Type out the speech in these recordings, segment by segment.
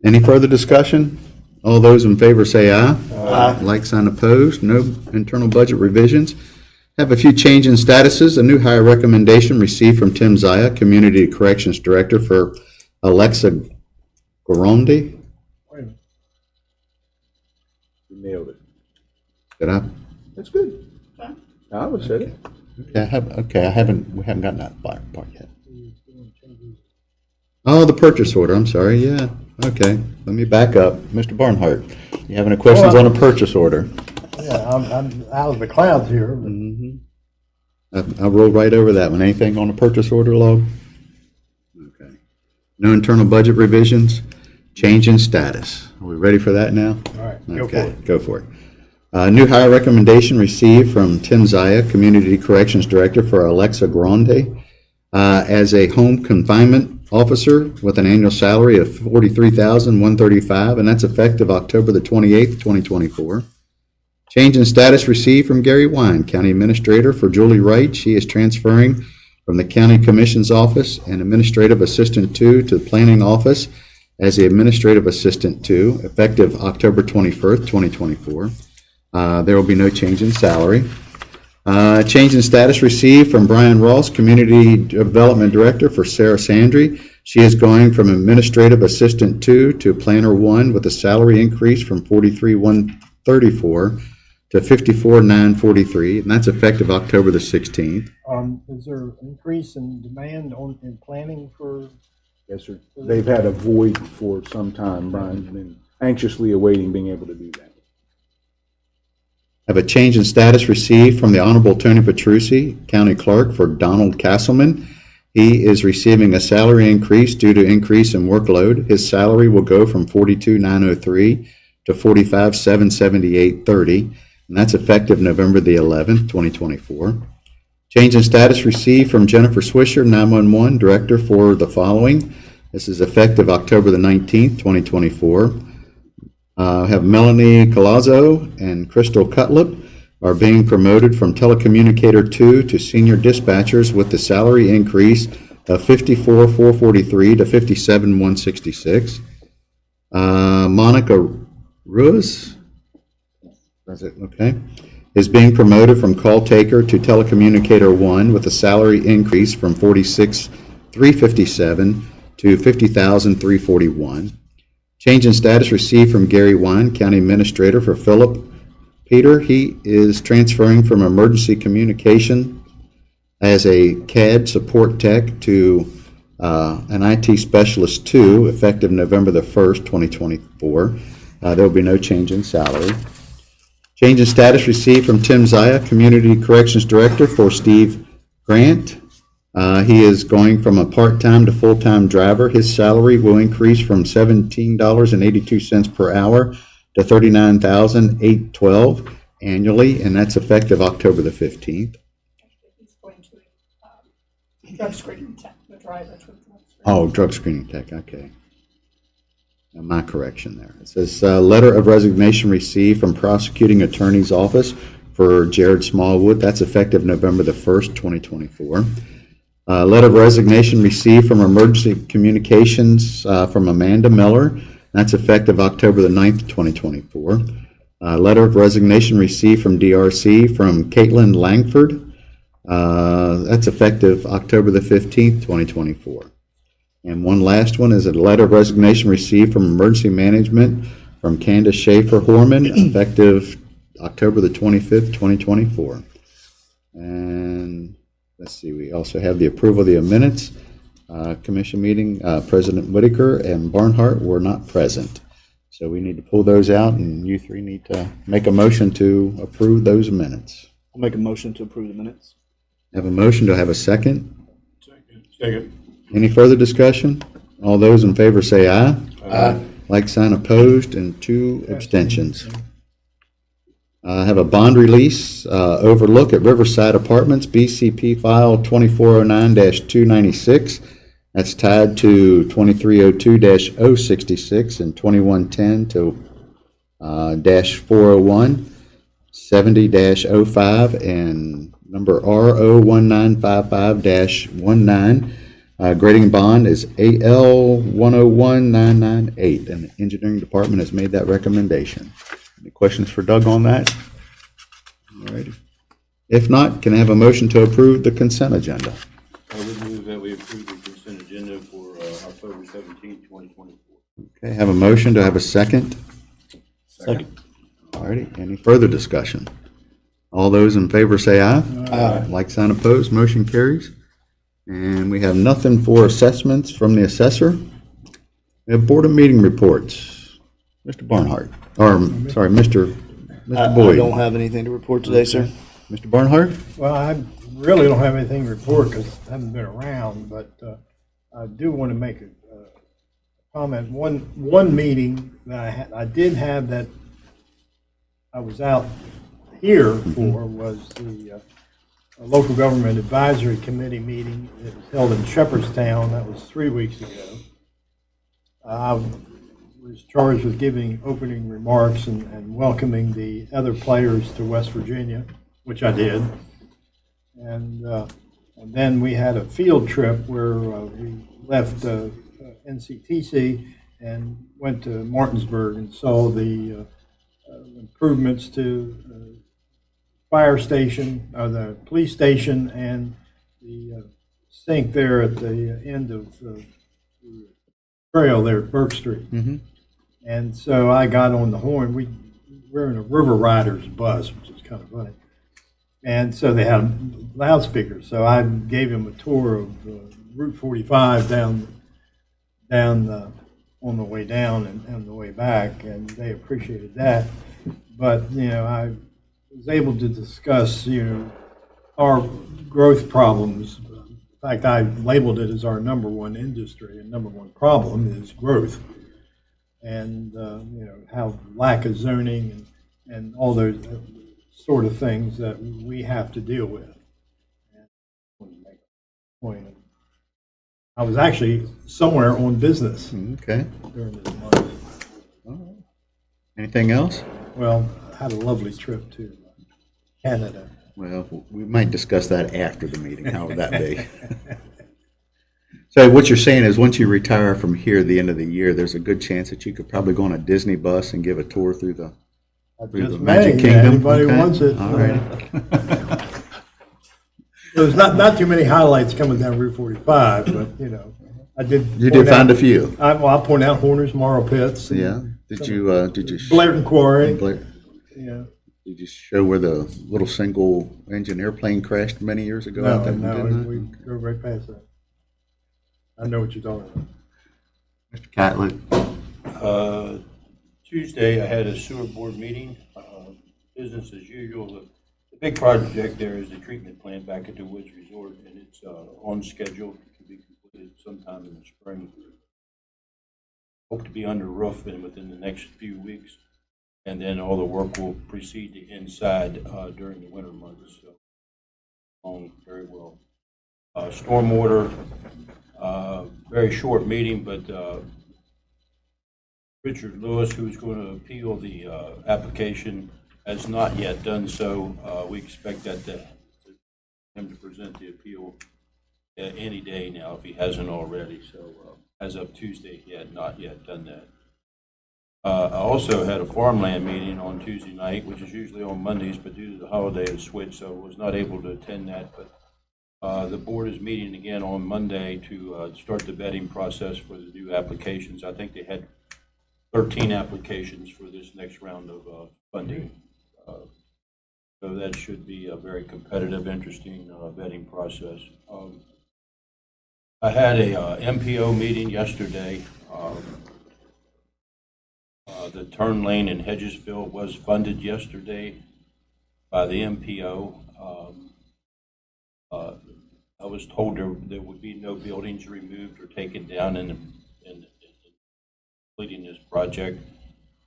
Any further discussion? All those in favor say aye. Aye. Like sign opposed. No internal budget revisions. Have a few change in statuses. A new hire recommendation received from Tim Zaya, Community Corrections Director, for Alexa Grande. You nailed it. Did I? That's good. I would say it. We haven't gotten that part yet. Oh, the purchase order. I'm sorry. Yeah. Okay. Let me back up. Mr. Barnhart, you have any questions on a purchase order? Yeah, I'm out of the clouds here. I rolled right over that one. Anything on the purchase order log? Okay. No internal budget revisions. Change in status. Are we ready for that now? All right, Okay, go for it. New hire recommendation received from Tim Zaya, Community Corrections Director, for Alexa Grande as a home confinement officer with an annual salary of $43,135, and that's effective October the 28th, 2024. Change in status received from Gary Wine, County Administrator, for Julie Wright. She is transferring from the County Commission's Office and Administrative Assistant 2 to the Planning Office as the Administrative Assistant 2, effective October 21st, 2024. There will be no change in salary. Change in status received from Brian Ross, Community Development Director, for Sarah Sandry. She is going from Administrative Assistant 2 to Planner 1 with a salary increase from $43,134 to $54,943, and that's effective October the 16th. Is there an increase in demand in planning for? Yes, sir. They've had a void for some time. Brian's been anxiously awaiting being able to do that. Have a change in status received from the Honorable Tony Petrucci, County Clerk, for Donald Castleman. He is receiving a salary increase due to increase in workload. His salary will go from $42,903 to $45,778.30, and that's effective November the 11th, 2024. Change in status received from Jennifer Swisher, 911 Director, for the following. This is effective October the 19th, 2024. Have Melanie Colazzo and Crystal Cutlip are being promoted from telecommunicator 2 to senior dispatchers with the salary increase of $54,443 to $57,166. Monica Ruiz, that's it, okay, is being promoted from call taker to telecommunicator 1 with a salary increase from $46,357 to $50,341. Change in status received from Gary Wine, County Administrator, for Philip Peter. He is transferring from emergency communication as a CAD support tech to an IT specialist 2, effective November the 1st, 2024. There will be no change in salary. Change in status received from Tim Zaya, Community Corrections Director, for Steve Grant. He is going from a part-time to full-time driver. His salary will increase from $17.82 per hour to $39,812 annually, and that's effective October the 15th. He's going to drug screening tech, the driver to drug screening. Oh, drug screening tech, okay. Now, my correction there. It says, letter of resignation received from Prosecuting Attorney's Office for Jared Smallwood. That's effective November the 1st, 2024. Letter of resignation received from Emergency Communications from Amanda Miller. That's effective October the 9th, 2024. Letter of resignation received from DRC from Caitlin Langford. That's effective October the 15th, 2024. And one last one is a letter of resignation received from Emergency Management from Candace Schaefer Horman, effective October the 25th, 2024. And let's see, we also have the approval of the minutes. Commission meeting, President Whitaker and Barnhart were not present. So we need to pull those out, and you three need to make a motion to approve those minutes. I'll make a motion to approve the minutes. Have a motion, do I have a second? Second. Any further discussion? All those in favor say aye. Aye. Like sign opposed, and 2 abstentions. Have a bond release overlook at Riverside Apartments, BCP file 2409-296. That's tied to 2302-066 and 2110 to -401, 70-05, and number RO1955-19. Grading bond is AL 101998, and the engineering department has made that recommendation. Any questions for Doug on that? All righty. If not, can I have a motion to approve the consent agenda? I would move that we approve the consent agenda for October 17th, 2024. Okay, have a motion. Do I have a second? Second. All righty. Any further discussion? All those in favor say aye. Aye. Like sign opposed, motion carries. And we have nothing for assessments from the assessor. We have board of meeting reports. Mr. Barnhart, or, sorry, Mr. I Boyd. don't have anything to report today, sir. Mr. Barnhart? Well, I really don't have anything to report because I haven't been around, but I do want to make a comment. One meeting that I did have that I was out here for was the local government advisory committee meeting. It was held in Shepherdstown. That was 3 weeks ago. I was charged with giving opening remarks and welcoming the other players to West Virginia, which I did. And then we had a field trip where we left NCTC and went to Martinsburg and saw the improvements to fire station, or the police station, and the sink there at the end of the trail there at Burke Street. Mm-hmm. And so I got on the horn. We're in a River Riders bus, which is kind of funny. And so they had loudspeakers. So I gave him a tour of Route 45 down on the way down and the way back, and they appreciated that. But, I was able to discuss, our growth problems. In fact, I labeled it as our number one industry and number one problem is growth. And, how lack of zoning and all those sort of things that we have to deal with. And I wanted to make a point. I was actually somewhere on business Okay. during this month. All right. Anything else? Well, I had a lovely trip to Canada. Well, we might discuss that after the meeting. How would that be? So what you're saying is once you retire from here at the end of the year, there's a good chance that you could probably go on a Disney bus and give a tour through the Just Magic may, Kingdom. anybody Okay. wants it. All right. There's not too many highlights coming down Route 45, but, I did. You point did find out- a few. I point out Horner's Marl Pits. and Yeah. Did you Blairton Quarry, Blair- yeah. did you show where the little single engine airplane crashed many years ago? out there? No, Didn't we I? go right past that. I know what you're talking about. Mr. Catlett? Tuesday, I had a sewer board meeting, business as usual. The big project there is the treatment plant back at the Woods Resort, and it's on schedule to be completed sometime in the spring. Hope to be under roof within the next few weeks, and then all the work will proceed to inside during the winter months. So, going very well. Stormwater, very short meeting, but Richard Lewis, who's going to appeal the application, has not yet done so. We expect him to present the appeal any day now if he hasn't already. So as of Tuesday, he had not yet done that. I also had a farmland meeting on Tuesday night, which is usually on Mondays, but due to the holiday it switched, so I was not able to attend that. But the board is meeting again on Monday to start the vetting process for the new applications. I think they had 13 applications for this next round of funding. So that should be a very competitive, interesting vetting process. I had a MPO meeting yesterday. The turn lane in Hedgesville was funded yesterday by the MPO. I was told there would be no buildings removed or taken down in completing this project,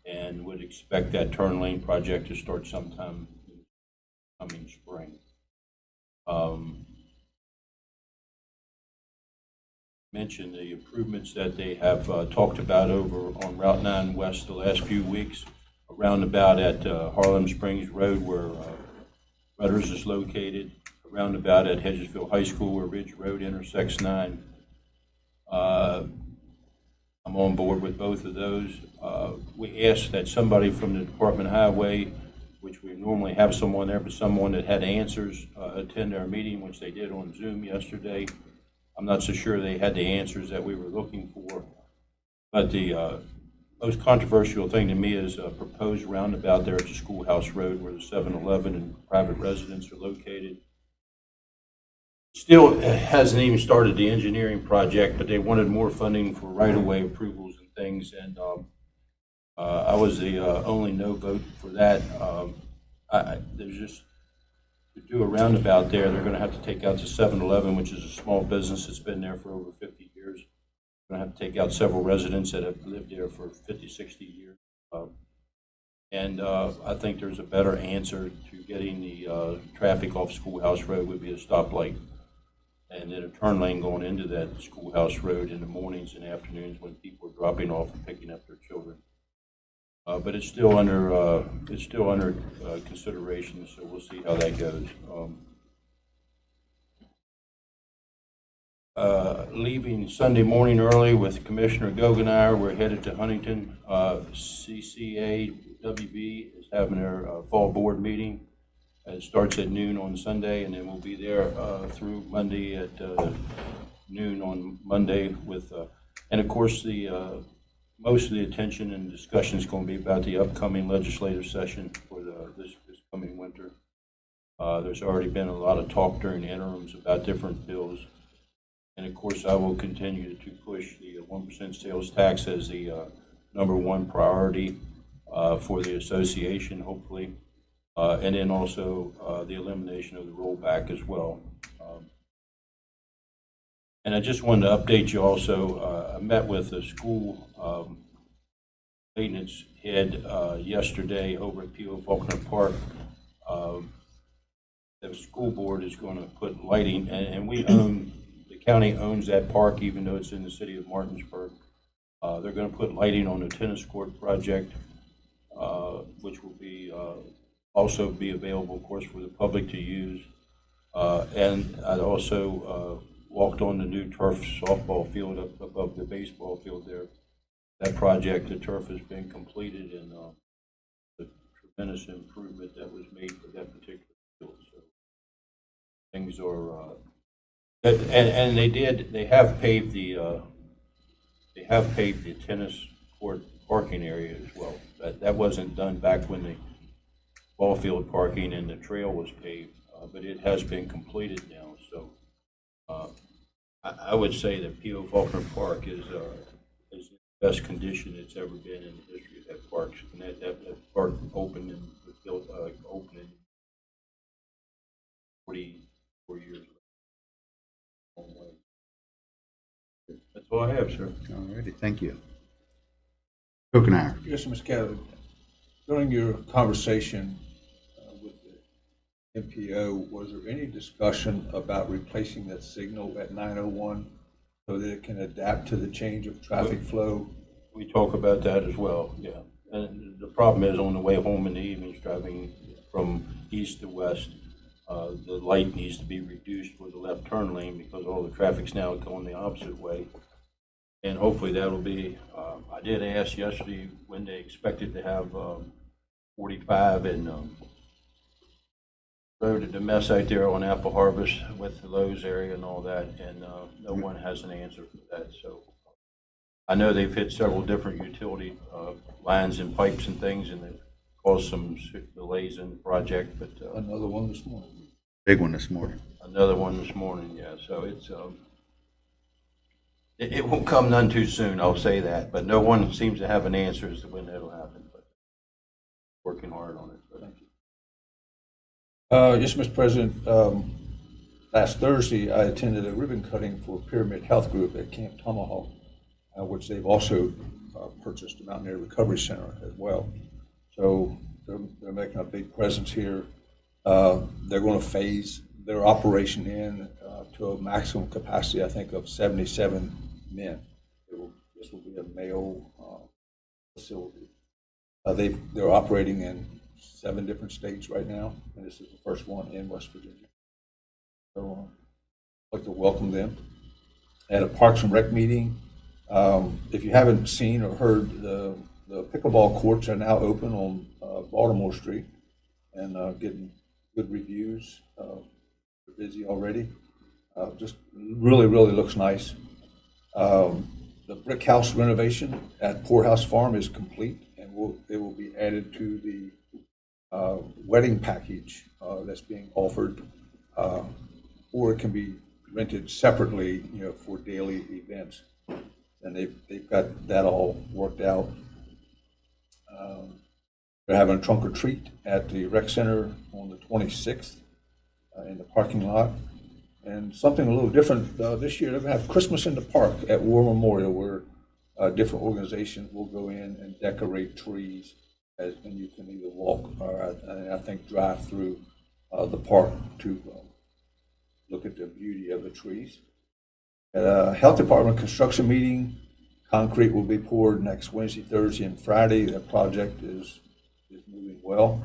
and would expect that turn lane project to start sometime in the coming spring. Mention the improvements that they have talked about over on Route 9 West the last few weeks, a roundabout at Harlem Springs Road where Rudders is located, a roundabout at Hedgesville High School where Ridge Road intersects 9, I'm on board with both of those. We asked that somebody from the Department of Highway, which we normally have someone there, but someone that had answers, attend our meeting, which they did on Zoom yesterday. I'm not so sure they had the answers that we were looking for. But the most controversial thing to me is a proposed roundabout there at the Schoolhouse Road where the 7-Eleven and private residents are located. Still hasn't even started the engineering project, but they wanted more funding for right-of-way approvals and things, and I was the only no vote for that. There's just, to do a roundabout there, they're going to have to take out the 7-Eleven, which is a small business that's been there for over 50 years. They're going to have to take out several residents that have lived there for 50, 60 years. And I think there's a better answer to getting the traffic off Schoolhouse Road would be a stoplight and then a turn lane going into that Schoolhouse Road in the mornings and afternoons when people are dropping off and picking up their children. But it's still under consideration, so we'll see how that goes. Leaving Sunday morning early with Commissioner Goganire, we're headed to Huntington. CCAWB is having their fall board meeting. It starts at noon on Sunday, and then we'll be there through Monday at noon on Monday with, and of course, the most of the attention and discussion is going to be about the upcoming legislative session for this coming winter. There's already been a lot of talk during the interims about different bills. And of course, I will continue to push the 1% sales tax as the #1 priority for the association, hopefully. And then also the elimination of the rollback as well. And I just wanted to update you also, I met with the school maintenance head yesterday over at P.O. Faulkner Park. The school board is going to put lighting, and we own, the county owns that park even though it's in the city of Martinsburg. They're going to put lighting on the tennis court project, which will be also be available, of course, for the public to use. And I also walked on the new turf softball field up above the baseball field there. That project, the turf has been completed, and the tremendous improvement that was made for that particular field. So things are, and they have paved the tennis court parking area as well. That wasn't done back when the ball field parking and the trail was paved, but it has been completed now. So I would say that P.O. Faulkner Park is the best condition it's ever been in the history of that park. And that park opened and was built open in 44 years ago. That's all I have, sir. All righty, thank you. Goganire. Yes, Ms. Kelly, during your conversation with the MPO, was there any discussion about replacing that signal at 901 so that it can adapt to the change of traffic flow? We talk about that as well, yeah. And the problem is on the way home in the evenings, driving from east to west, the light needs to be reduced for the left turn lane because all the traffic's now going the opposite way. And hopefully that'll be, I did ask yesterday when they expected to have 45 and road to the mess out there on Apple Harvest with the Lowe's area and all that, and no one has an answer for that. So I know they've hit several different utility lines and pipes and things, and they've caused some delays in the project, but Another one this morning. Big one this morning. another one this morning, yeah. So it's it won't come none too soon, I'll say that, but no one seems to have an answer as to when that'll happen, but working hard on it. So thank you. Yes, Mr. President, last Thursday, I attended a ribbon cutting for Pyramid Health Group at Camp Tomahawk, which they've also purchased a Mountaineer Recovery Center as well. So they're making a big presence here. They're going to phase their operation in to a maximum capacity, I think, of 77 men. This will be a male facility. They're operating in 7 different states right now, and this is the first one in West Virginia. So I'd like to welcome them. at a Parks and Rec meeting. If you haven't seen or heard, the pickleball courts are now open on Baltimore Street and getting good reviews. They're busy already. Just really, really looks nice. The brick house renovation at Poorhouse Farm is complete, and it will be added to the wedding package that's being offered, or it can be rented separately, for daily events. And they've got that all worked out. They're having a trunk or treat at the rec center on the 26th in the parking lot. And something a little different this year, they're going to have Christmas in the Park at War Memorial, where different organizations will go in and decorate trees, and you can either walk or I think drive through the park to look at the beauty of the trees. At a Health Department construction meeting, concrete will be poured next Wednesday, Thursday, and Friday. That project is moving well.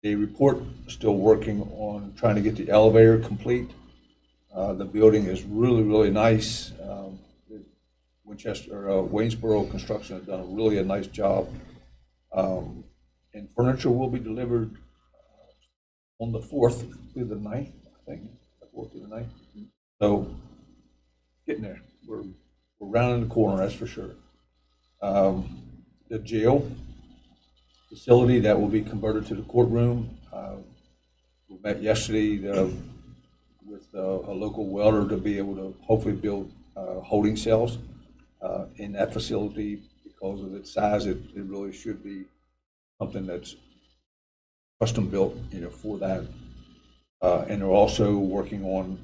The report still working on trying to get the elevator complete. The building is really, really nice. Waynesboro Construction has done really a nice job. And furniture will be delivered on the 4th through the 9th, I think, the 4th through the 9th. So, getting there. We're rounding the corner, that's for sure. The jail facility that will be converted to the courtroom. We met yesterday with a local welder to be able to hopefully build holding cells in that facility. Because of its size, it really should be something that's custom built, for that. And they're also working on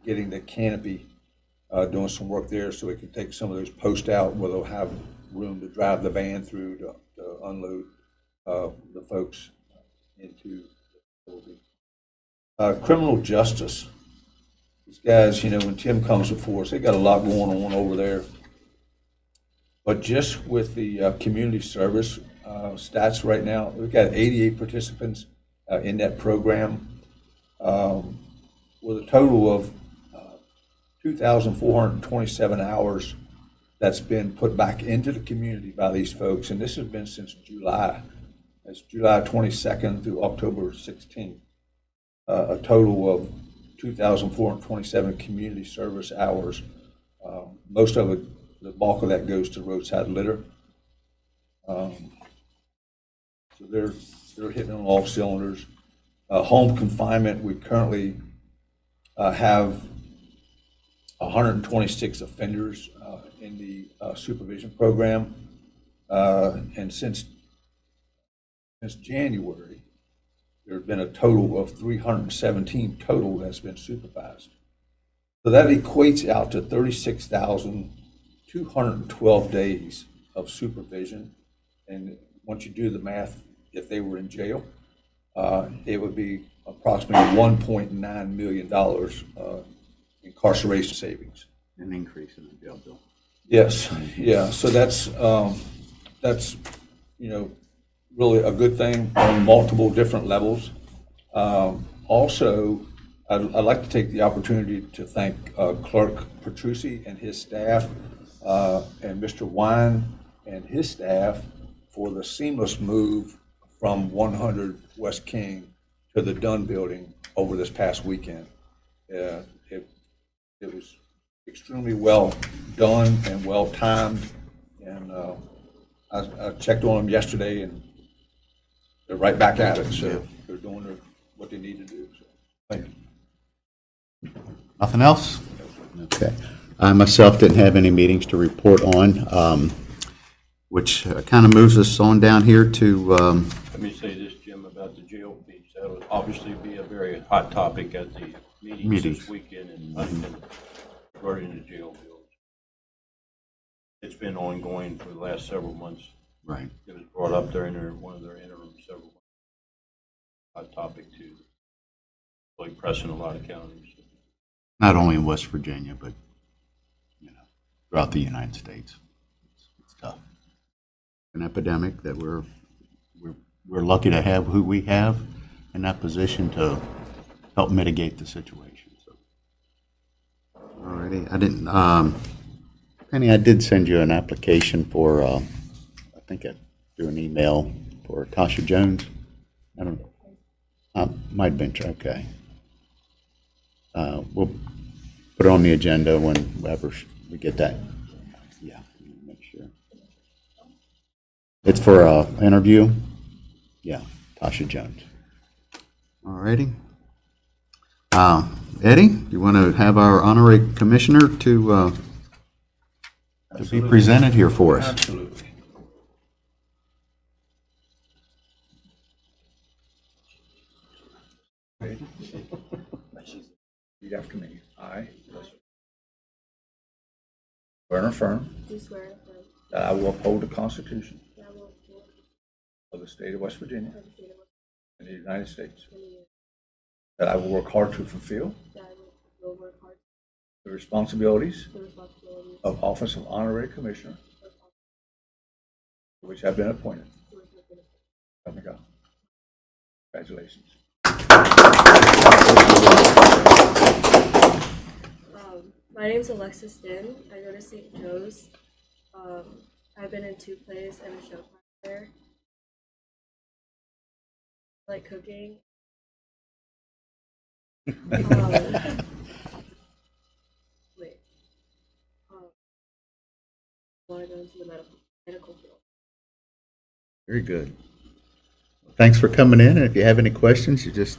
getting the canopy, doing some work there so it can take some of those posts out where they'll have room to drive the van through to unload the folks into the facility. Criminal justice. These guys, when Tim comes before us, they got a lot going on over there. But just with the community service stats right now, we've got 88 participants in that program, with a total of 2,427 hours that's been put back into the community by these folks. And this has been since July. That's July 22nd through October 16th. A total of 2,427 community service hours. Most of it, the bulk of that goes to roadside litter. So they're hitting on all cylinders. Home confinement, we currently have 126 offenders in the supervision program. And since January, there have been a total of 317 total that's been supervised. So that equates out to 36,212 days of supervision. And once you do the math, if they were in jail, it would be approximately $1.9 million incarceration savings. An increase in the jail bill. Yes, yeah. So that's really a good thing on multiple different levels. Also, I'd like to take the opportunity to thank Clerk Petrucci and his staff, and Mr. Wine and his staff for the seamless move from 100 West King to the Dunn Building over this past weekend. It was extremely well done and well timed, and I checked on them yesterday, and they're right back at it. So they're doing what they need to do. So thank you. Nothing else? Okay. I myself didn't have any meetings to report on, which kind of moves us on down here to, Let me say this, Jim, about the jail piece. That will obviously be a very hot topic at the meetings this weekend and regarding the jail bills. It's been ongoing for the last several months. right. It was brought up during one of their interims several months. Hot topic too. Really pressing a lot of counties. Not only in West Virginia, but, throughout the United States. It's tough. An epidemic that we're lucky to have who we have in that position to help mitigate the situation. So righty. I didn't, Penny, I did send you an application for, I think I threw an email for Tasha Jones. I don't, might have been, okay. We'll put it on the agenda whenever we get that. Yeah, make sure. It's for a interview? Yeah, Tasha Jones. All righty. Eddie, do you want to have our honorary commissioner to be presented here for us? Absolutely. Repeat after me. I swear and affirm Do swear and affirm that I will uphold the Constitution that I will uphold of the state of West Virginia the state of West and the United States, Virginia, that I will work hard to fulfill that I will work hard the responsibilities for the responsibilities of office of honorary commissioner of office to which I have been appointed. to which I have been appointed. Let me go. Congratulations. My name's Alexis Din. I go to St. Joe's. I've been in 2 plays and a show there. I like cooking. Wait. I want to go into the medical field. Very good. Thanks for coming in, and if you have any questions, you just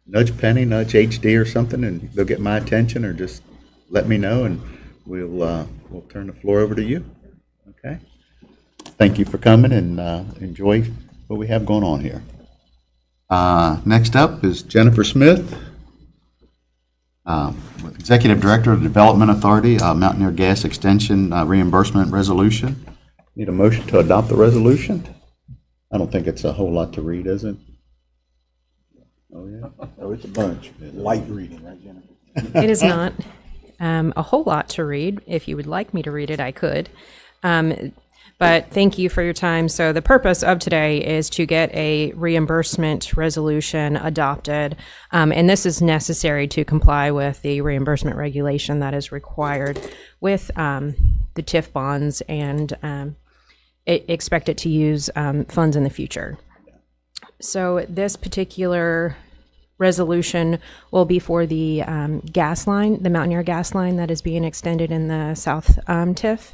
nudge Penny, nudge HD or something, and they'll get my attention, or just let me know, and we'll turn the floor over to you. Okay? Thank you for coming, and enjoy what we have going on here. Next up is Jennifer Smith, Executive Director of the Development Authority, Mountaineer Gas Extension Reimbursement Resolution. Need a motion to adopt the resolution? I don't think it's a whole lot to read, is it? Oh, yeah? Oh, it's a bunch. Light reading, right, Jennifer? It is not a whole lot to read. If you would like me to read it, I could. But thank you for your time. So the purpose of today is to get a reimbursement resolution adopted. And this is necessary to comply with the reimbursement regulation that is required with the TIF bonds, and expect it to use funds in the future. So this particular resolution will be for the gas line, the Mountaineer gas line that is being extended in the South TIF.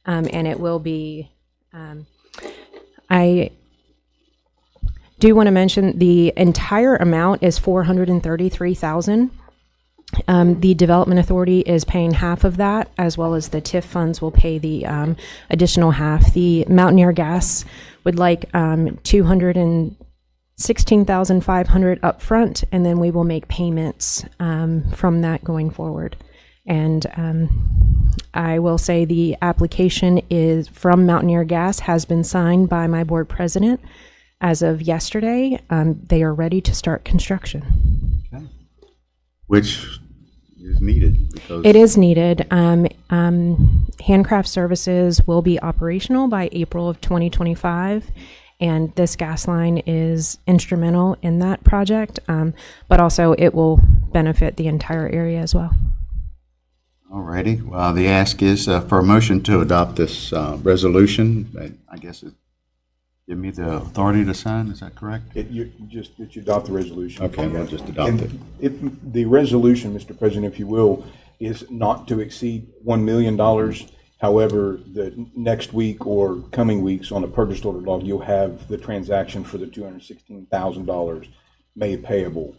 And it will be, I do want to mention the entire amount is $433,000. The Development Authority is paying half of that, as well as the TIF funds will pay the additional half. The Mountaineer Gas would like $216,500 up front, and then we will make payments from that going forward. And I will say the application is from Mountaineer Gas has been signed by my board president as of yesterday. They are ready to start construction. Okay. Which is needed because It is needed. Handcraft Services will be operational by April of 2025, and this gas line is instrumental in that project, but also it will benefit the entire area as well. All righty. Well, the ask is for a motion to adopt this resolution. I guess it give me the authority to sign. Is that correct? That you adopt the resolution. Okay, we'll just adopt it. The resolution, Mr. President, if you will, is not to exceed $1 million. However, the next week or coming weeks on a purchase order log, you'll have the transaction for the $216,000 made payable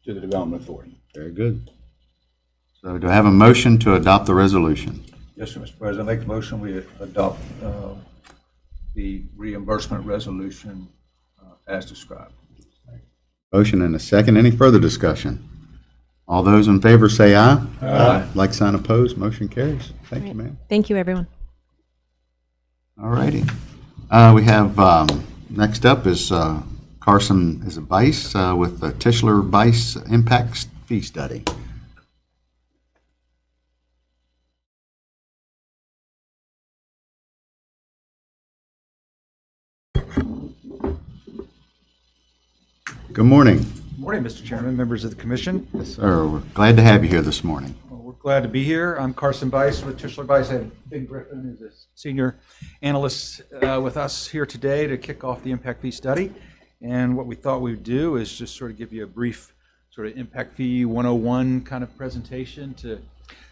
to the Development Authority. Very good. So do I have a motion to adopt the resolution? Yes, sir, Mr. President. I make the motion we adopt the reimbursement resolution as described. Motion and a second. Any further discussion? All those in favor say aye. Aye. Like sign opposed, motion carries. Thank you, ma'am. Thank you, everyone. All righty. We have, next up is Carson is a Bice with the Tischler Bice Impact Fee Study. Good morning. Good morning, Mr. Chairman, members of the commission. Yes, sir. We're glad to have you here this morning. Well, we're glad to be here. I'm Carson Bice with Tischler Bice. I have Ben Griffin, who's a senior analyst with us here today to kick off the impact fee study. And what we thought we would do is just sort of give you a brief sort of impact fee 101 kind of presentation to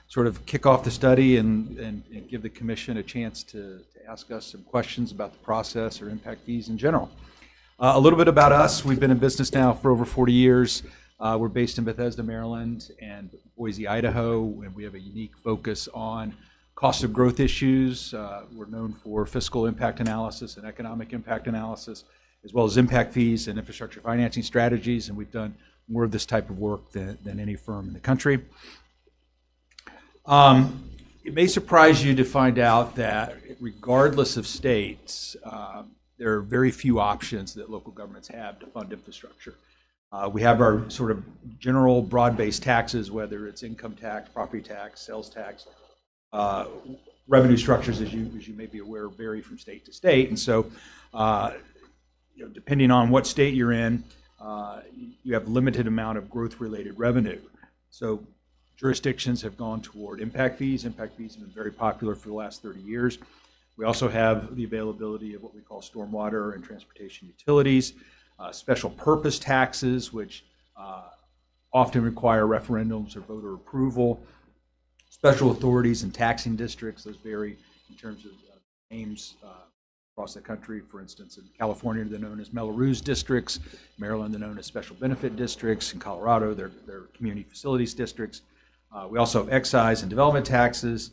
sort of kick off the study and give the commission a chance to ask us some questions about the process or impact fees in general. A little bit about us. We've been in business now for over 40 years. We're based in Bethesda, Maryland and Boise, Idaho, and we have a unique focus on cost of growth issues. We're known for fiscal impact analysis and economic impact analysis, as well as impact fees and infrastructure financing strategies, and we've done more of this type of work than any firm in the country. It may surprise you to find out that regardless of states, there are very few options that local governments have to fund infrastructure. We have our sort of general broad-based taxes, whether it's income tax, property tax, sales tax. Revenue structures, as you may be aware, vary from state to state, and so depending on what state you're in, you have a limited amount of growth-related revenue. So jurisdictions have gone toward impact fees. Impact fees have been very popular for the last 30 years. We also have the availability of what we call stormwater and transportation utilities, special purpose taxes, which often require referendums or voter approval, special authorities and taxing districts. Those vary in terms of names across the country. For instance, in California, they're known as Melrose districts. Maryland, they're known as special benefit districts. In Colorado, they're community facilities districts. We also have excise and development taxes,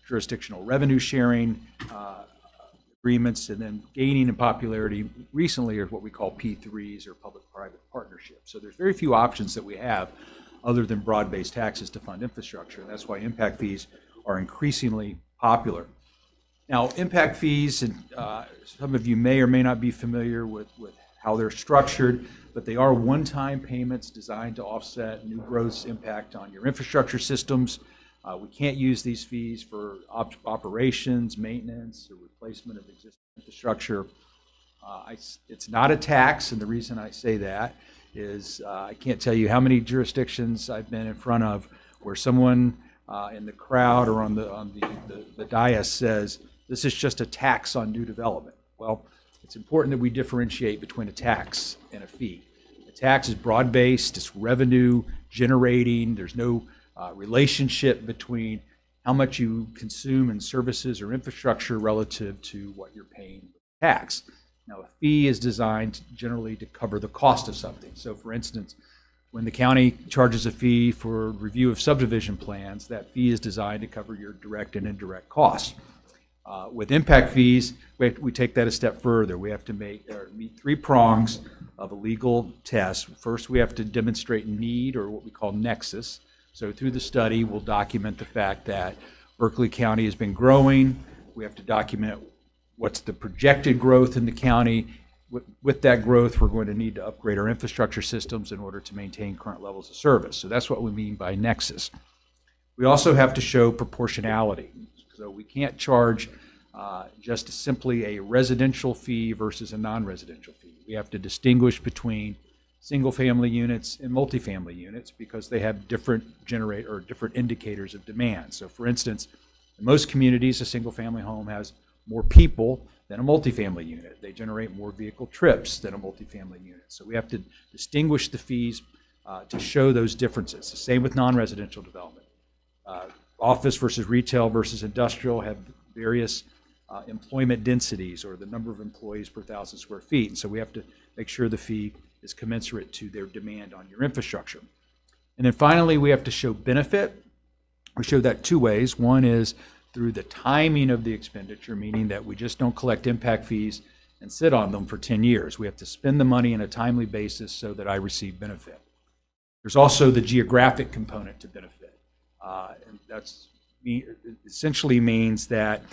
jurisdictional revenue sharing agreements, and then gaining in popularity recently are what we call P3s or public-private partnerships. So there's very few options that we have other than broad-based taxes to fund infrastructure. And that's why impact fees are increasingly popular. Now, impact fees, and some of you may or may not be familiar with how they're structured, but they are one-time payments designed to offset new growth's impact on your infrastructure systems. We can't use these fees for operations, maintenance, or replacement of existing infrastructure. It's not a tax, and the reason I say that is I can't tell you how many jurisdictions I've been in front of where someone in the crowd or on the dais says, this is just a tax on new development. Well, it's important that we differentiate between a tax and a fee. A tax is broad-based, it's revenue generating, there's no relationship between how much you consume in services or infrastructure relative to what you're paying with tax. Now, a fee is designed generally to cover the cost of something. So, for instance, when the county charges a fee for review of subdivision plans, that fee is designed to cover your direct and indirect costs. With impact fees, we take that a step further. We have to meet three prongs of a legal test. First, we have to demonstrate need, or what we call nexus. So through the study, we'll document the fact that Berkeley County has been growing. We have to document what's the projected growth in the county. With that growth, we're going to need to upgrade our infrastructure systems in order to maintain current levels of service. So that's what we mean by nexus. We also have to show proportionality. So we can't charge just simply a residential fee versus a non-residential fee. We have to distinguish between single-family units and multifamily units because they have different indicators of demand. So, for instance, in most communities, a single-family home has more people than a multifamily unit. They generate more vehicle trips than a multifamily unit. So we have to distinguish the fees to show those differences. The same with non-residential development. Office versus retail versus industrial have various employment densities, or the number of employees per 1,000 square feet. And so we have to make sure the fee is commensurate to their demand on your infrastructure. And then finally, we have to show benefit. We show that two ways. One is through the timing of the expenditure, meaning that we just don't collect impact fees and sit on them for 10 years. We have to spend the money on a timely basis so that I receive benefit. There's also the geographic component to benefit. And that's essentially means that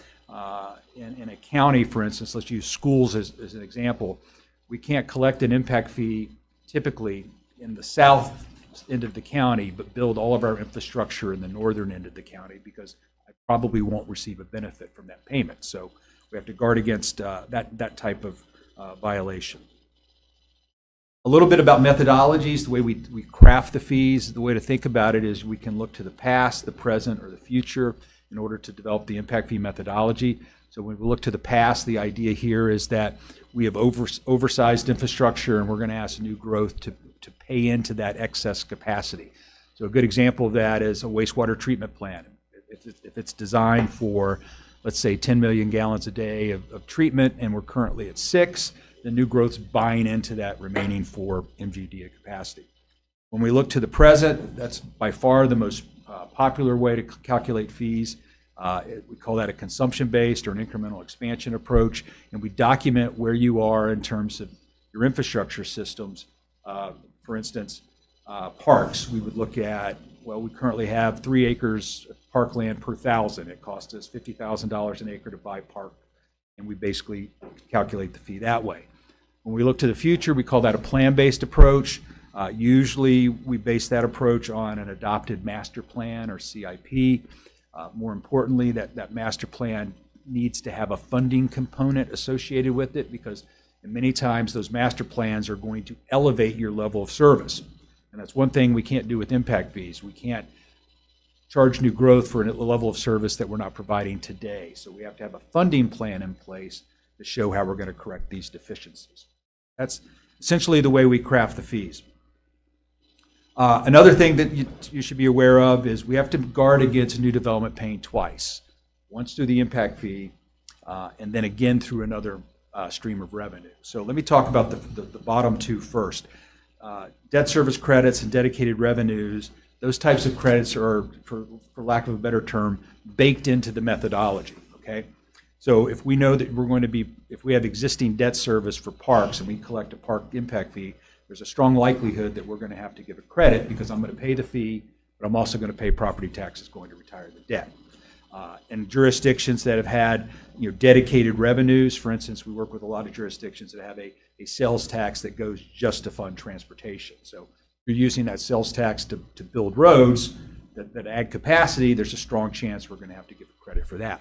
in a county, for instance, let's use schools as an example, we can't collect an impact fee typically in the south end of the county, but build all of our infrastructure in the northern end of the county because I probably won't receive a benefit from that payment. So we have to guard against that type of violation. A little bit about methodologies, the way we craft the fees. The way to think about it is we can look to the past, the present, or the future in order to develop the impact fee methodology. So when we look to the past, the idea here is that we have oversized infrastructure and we're going to ask new growth to pay into that excess capacity. So a good example of that is a wastewater treatment plant. If it's designed for, let's say, 10 million gallons a day of treatment and we're currently at 6, the new growth's buying into that remaining 4 MGD of capacity. When we look to the present, that's by far the most popular way to calculate fees. We call that a consumption-based or an incremental expansion approach, and we document where you are in terms of your infrastructure systems. For instance, parks, we would look at, well, we currently have 3 acres of parkland per 1,000. It costs us $50,000 an acre to buy park, and we basically calculate the fee that way. When we look to the future, we call that a plan-based approach. Usually, we base that approach on an adopted master plan or CIP. More importantly, that master plan needs to have a funding component associated with it because many times those master plans are going to elevate your level of service. And that's one thing we can't do with impact fees. We can't charge new growth for a level of service that we're not providing today. So we have to have a funding plan in place to show how we're going to correct these deficiencies. That's essentially the way we craft the fees. Another thing that you should be aware of is we have to guard against new development paying twice. Once through the impact fee, and then again through another stream of revenue. So let me talk about the bottom 2 first. Debt service credits and dedicated revenues, those types of credits are, for lack of a better term, baked into the methodology, okay? So if we know that if we have existing debt service for parks and we collect a park impact fee, there's a strong likelihood that we're going to have to give a credit because I'm going to pay the fee, but I'm also going to pay property taxes going to retire the debt. And jurisdictions that have had dedicated revenues, for instance, we work with a lot of jurisdictions that have a sales tax that goes just to fund transportation. So if you're using that sales tax to build roads that add capacity, there's a strong chance we're going to have to give a credit for that.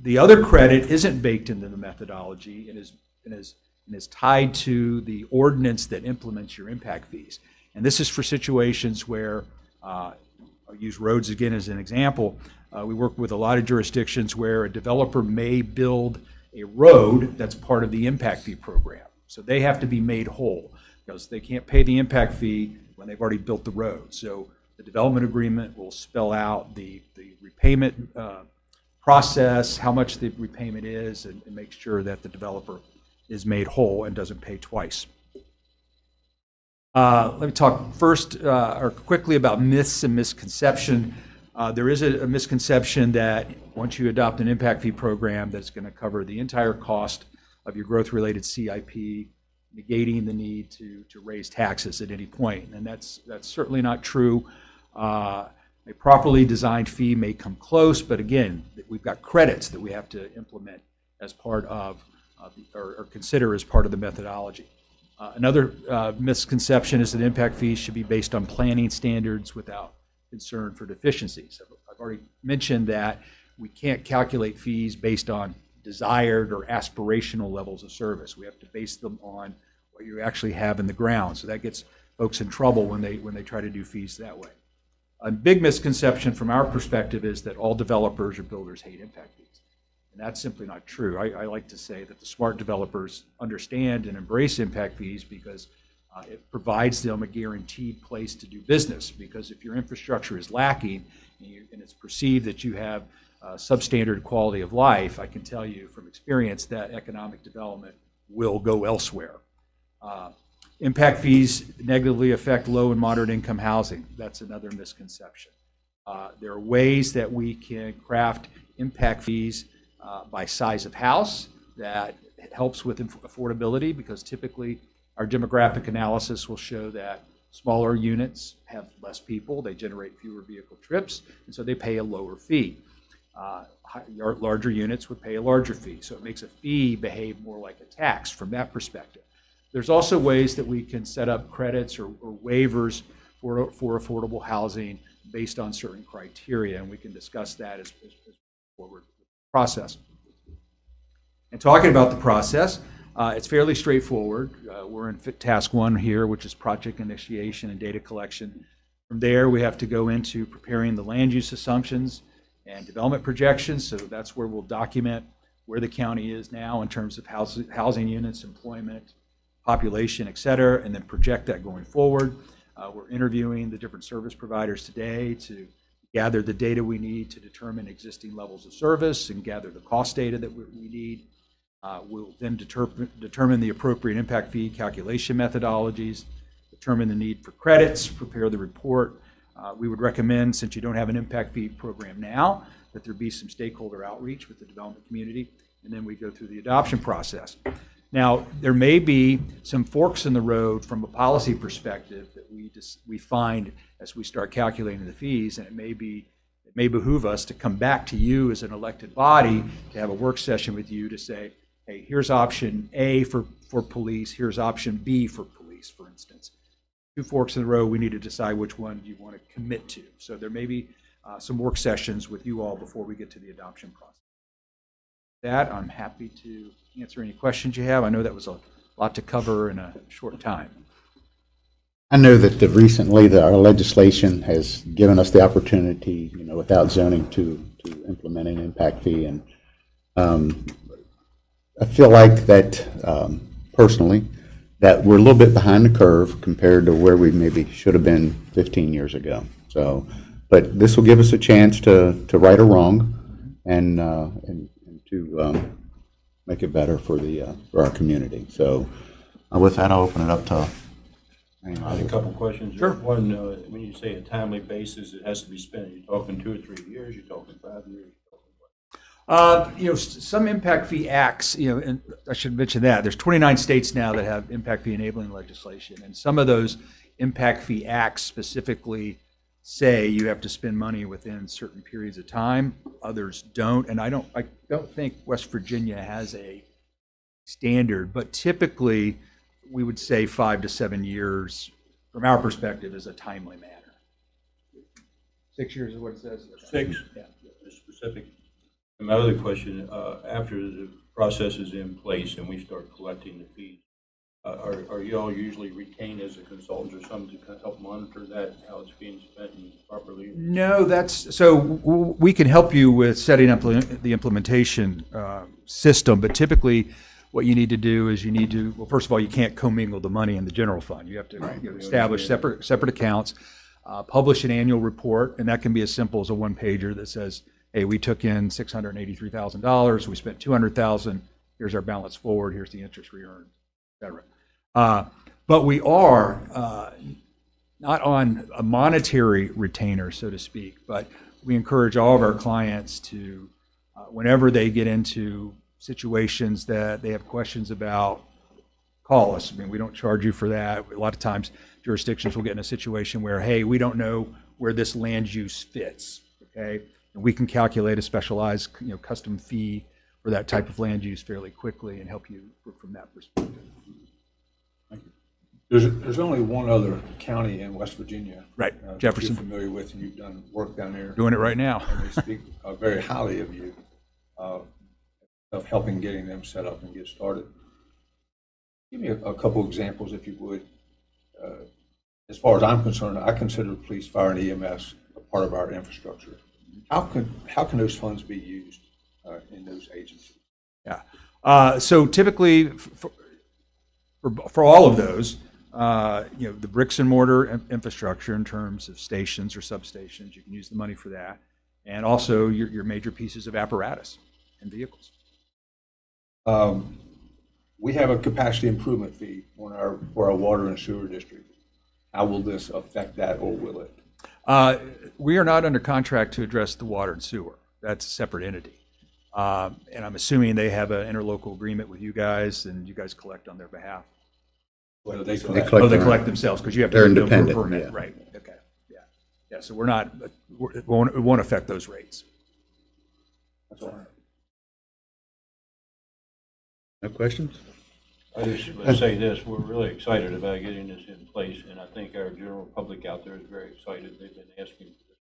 The other credit isn't baked into the methodology and is tied to the ordinance that implements your impact fees. And this is for situations where, I'll use roads again as an example, we work with a lot of jurisdictions where a developer may build a road that's part of the impact fee program. So they have to be made whole because they can't pay the impact fee when they've already built the road. So the development agreement will spell out the repayment process, how much the repayment is, and make sure that the developer is made whole and doesn't pay twice. Let me talk first or quickly about myths and misconception. There is a misconception that once you adopt an impact fee program that's going to cover the entire cost of your growth-related CIP, negating the need to raise taxes at any point, and that's certainly not true. A properly designed fee may come close, but again, we've got credits that we have to implement as part of or consider as part of the methodology. Another misconception is that impact fees should be based on planning standards without concern for deficiencies. I've already mentioned that we can't calculate fees based on desired or aspirational levels of service. We have to base them on what you actually have in the ground. So that gets folks in trouble when they try to do fees that way. A big misconception from our perspective is that all developers or builders hate impact fees. And that's simply not true. I like to say that the smart developers understand and embrace impact fees because it provides them a guaranteed place to do business. Because if your infrastructure is lacking and it's perceived that you have substandard quality of life, I can tell you from experience that economic development will go elsewhere. Impact fees negatively affect low and moderate income housing. That's another misconception. There are ways that we can craft impact fees by size of house that helps with affordability, because typically our demographic analysis will show that smaller units have less people, they generate fewer vehicle trips, and so they pay a lower fee. Larger units would pay a larger fee, so it makes a fee behave more like a tax from that perspective. There's also ways that we can set up credits or waivers for affordable housing based on certain criteria, and we can discuss that as forward process. And talking about the process, It's fairly straightforward. We're in task 1 here, which is project initiation and data collection. From there, we have to go into preparing the land use assumptions and development projections. So that's where we'll document where the county is now in terms of housing units, employment, population, et cetera, and then project that going forward. We're interviewing the different service providers today to gather the data we need to determine existing levels of service and gather the cost data that we need. We'll then determine the appropriate impact fee calculation methodologies, determine the need for credits, prepare the report. We would recommend, since you don't have an impact fee program now, that there be some stakeholder outreach with the development community, and then we go through the adoption process. Now, there may be some forks in the road from a policy perspective that we find as we start calculating the fees, and it may behoove us to come back to you as an elected body to have a work session with you to say, hey, here's option A for police, here's option B for police, for instance. 2 forks in the road, we need to decide which one you want to commit to. So there may be some work sessions with you all before we get to the adoption process. With that, I'm happy to answer any questions you have. I know that was a lot to cover in a short time. I know that recently our legislation has given us the opportunity, without zoning to implement an impact fee. And I feel like that, personally, that we're a little bit behind the curve compared to where we maybe should have been 15 years ago. So, but this will give us a chance to right a wrong and to make it better for our community. So with that, I'll open it up to I have a couple questions. Sure. One, when you say a timely basis, it has to be spent. You're talking 2 or 3 years. You're talking 5 years. Some impact fee acts, and I should mention that there's 29 states now that have impact fee enabling legislation, and some of those impact fee acts specifically say you have to spend money within certain periods of time. Others don't, and I don't think West Virginia has a standard, but typically we would say 5 to 7 years from our perspective is a timely manner. 6 years is what it says. 6. Yeah. Specific. And my other question, after the process is in place and we start collecting the fees, are you all usually retained as a consultant or something to help monitor that, how it's being spent and properly? No, so we can help you with setting up the implementation system, but typically what you need to do is well, first of all, you can't commingle the money in the general fund. You have to establish separate accounts, publish an annual report, and that can be as simple as a one-pager that says, hey, we took in $683,000, we spent $200,000, here's our balance forward, here's the interest we earned, et cetera. But we are not on a monetary retainer, so to speak, but we encourage all of our clients to, whenever they get into situations that they have questions about, call us. I mean, we don't charge you for that. A lot of times jurisdictions will get in a situation where, hey, we don't know where this land use fits, okay? And we can calculate a specialized, custom fee for that type of land use fairly quickly and help you from that perspective. There's only one other county in West Virginia. Right, That Jefferson. you're familiar with, and you've done work down there. Doing it right now. And they speak very highly of you, of helping getting them set up and get started. Give me a couple examples, if you would. As far as I'm concerned, I consider police, fire, and EMS a part of our infrastructure. How can those funds be used in those agencies? Yeah. So typically, for all of those, the bricks and mortar infrastructure in terms of stations or substations, you can use the money for that, and also your major pieces of apparatus and vehicles. We have a capacity improvement fee for our water and sewer district. How will this affect that, or will it? We are not under contract to address the water and sewer. That's a separate entity. And I'm assuming they have an interlocal agreement with you guys, and you guys collect on their behalf. So they They collect themselves, because you have to They're give them independent, a permit. yeah. Right, okay, yeah. Yeah, so it won't affect those rates. That's all right. No questions? I just want to say this, we're really excited about getting this in place, and I think our general public out there is very excited. They've been asking for this.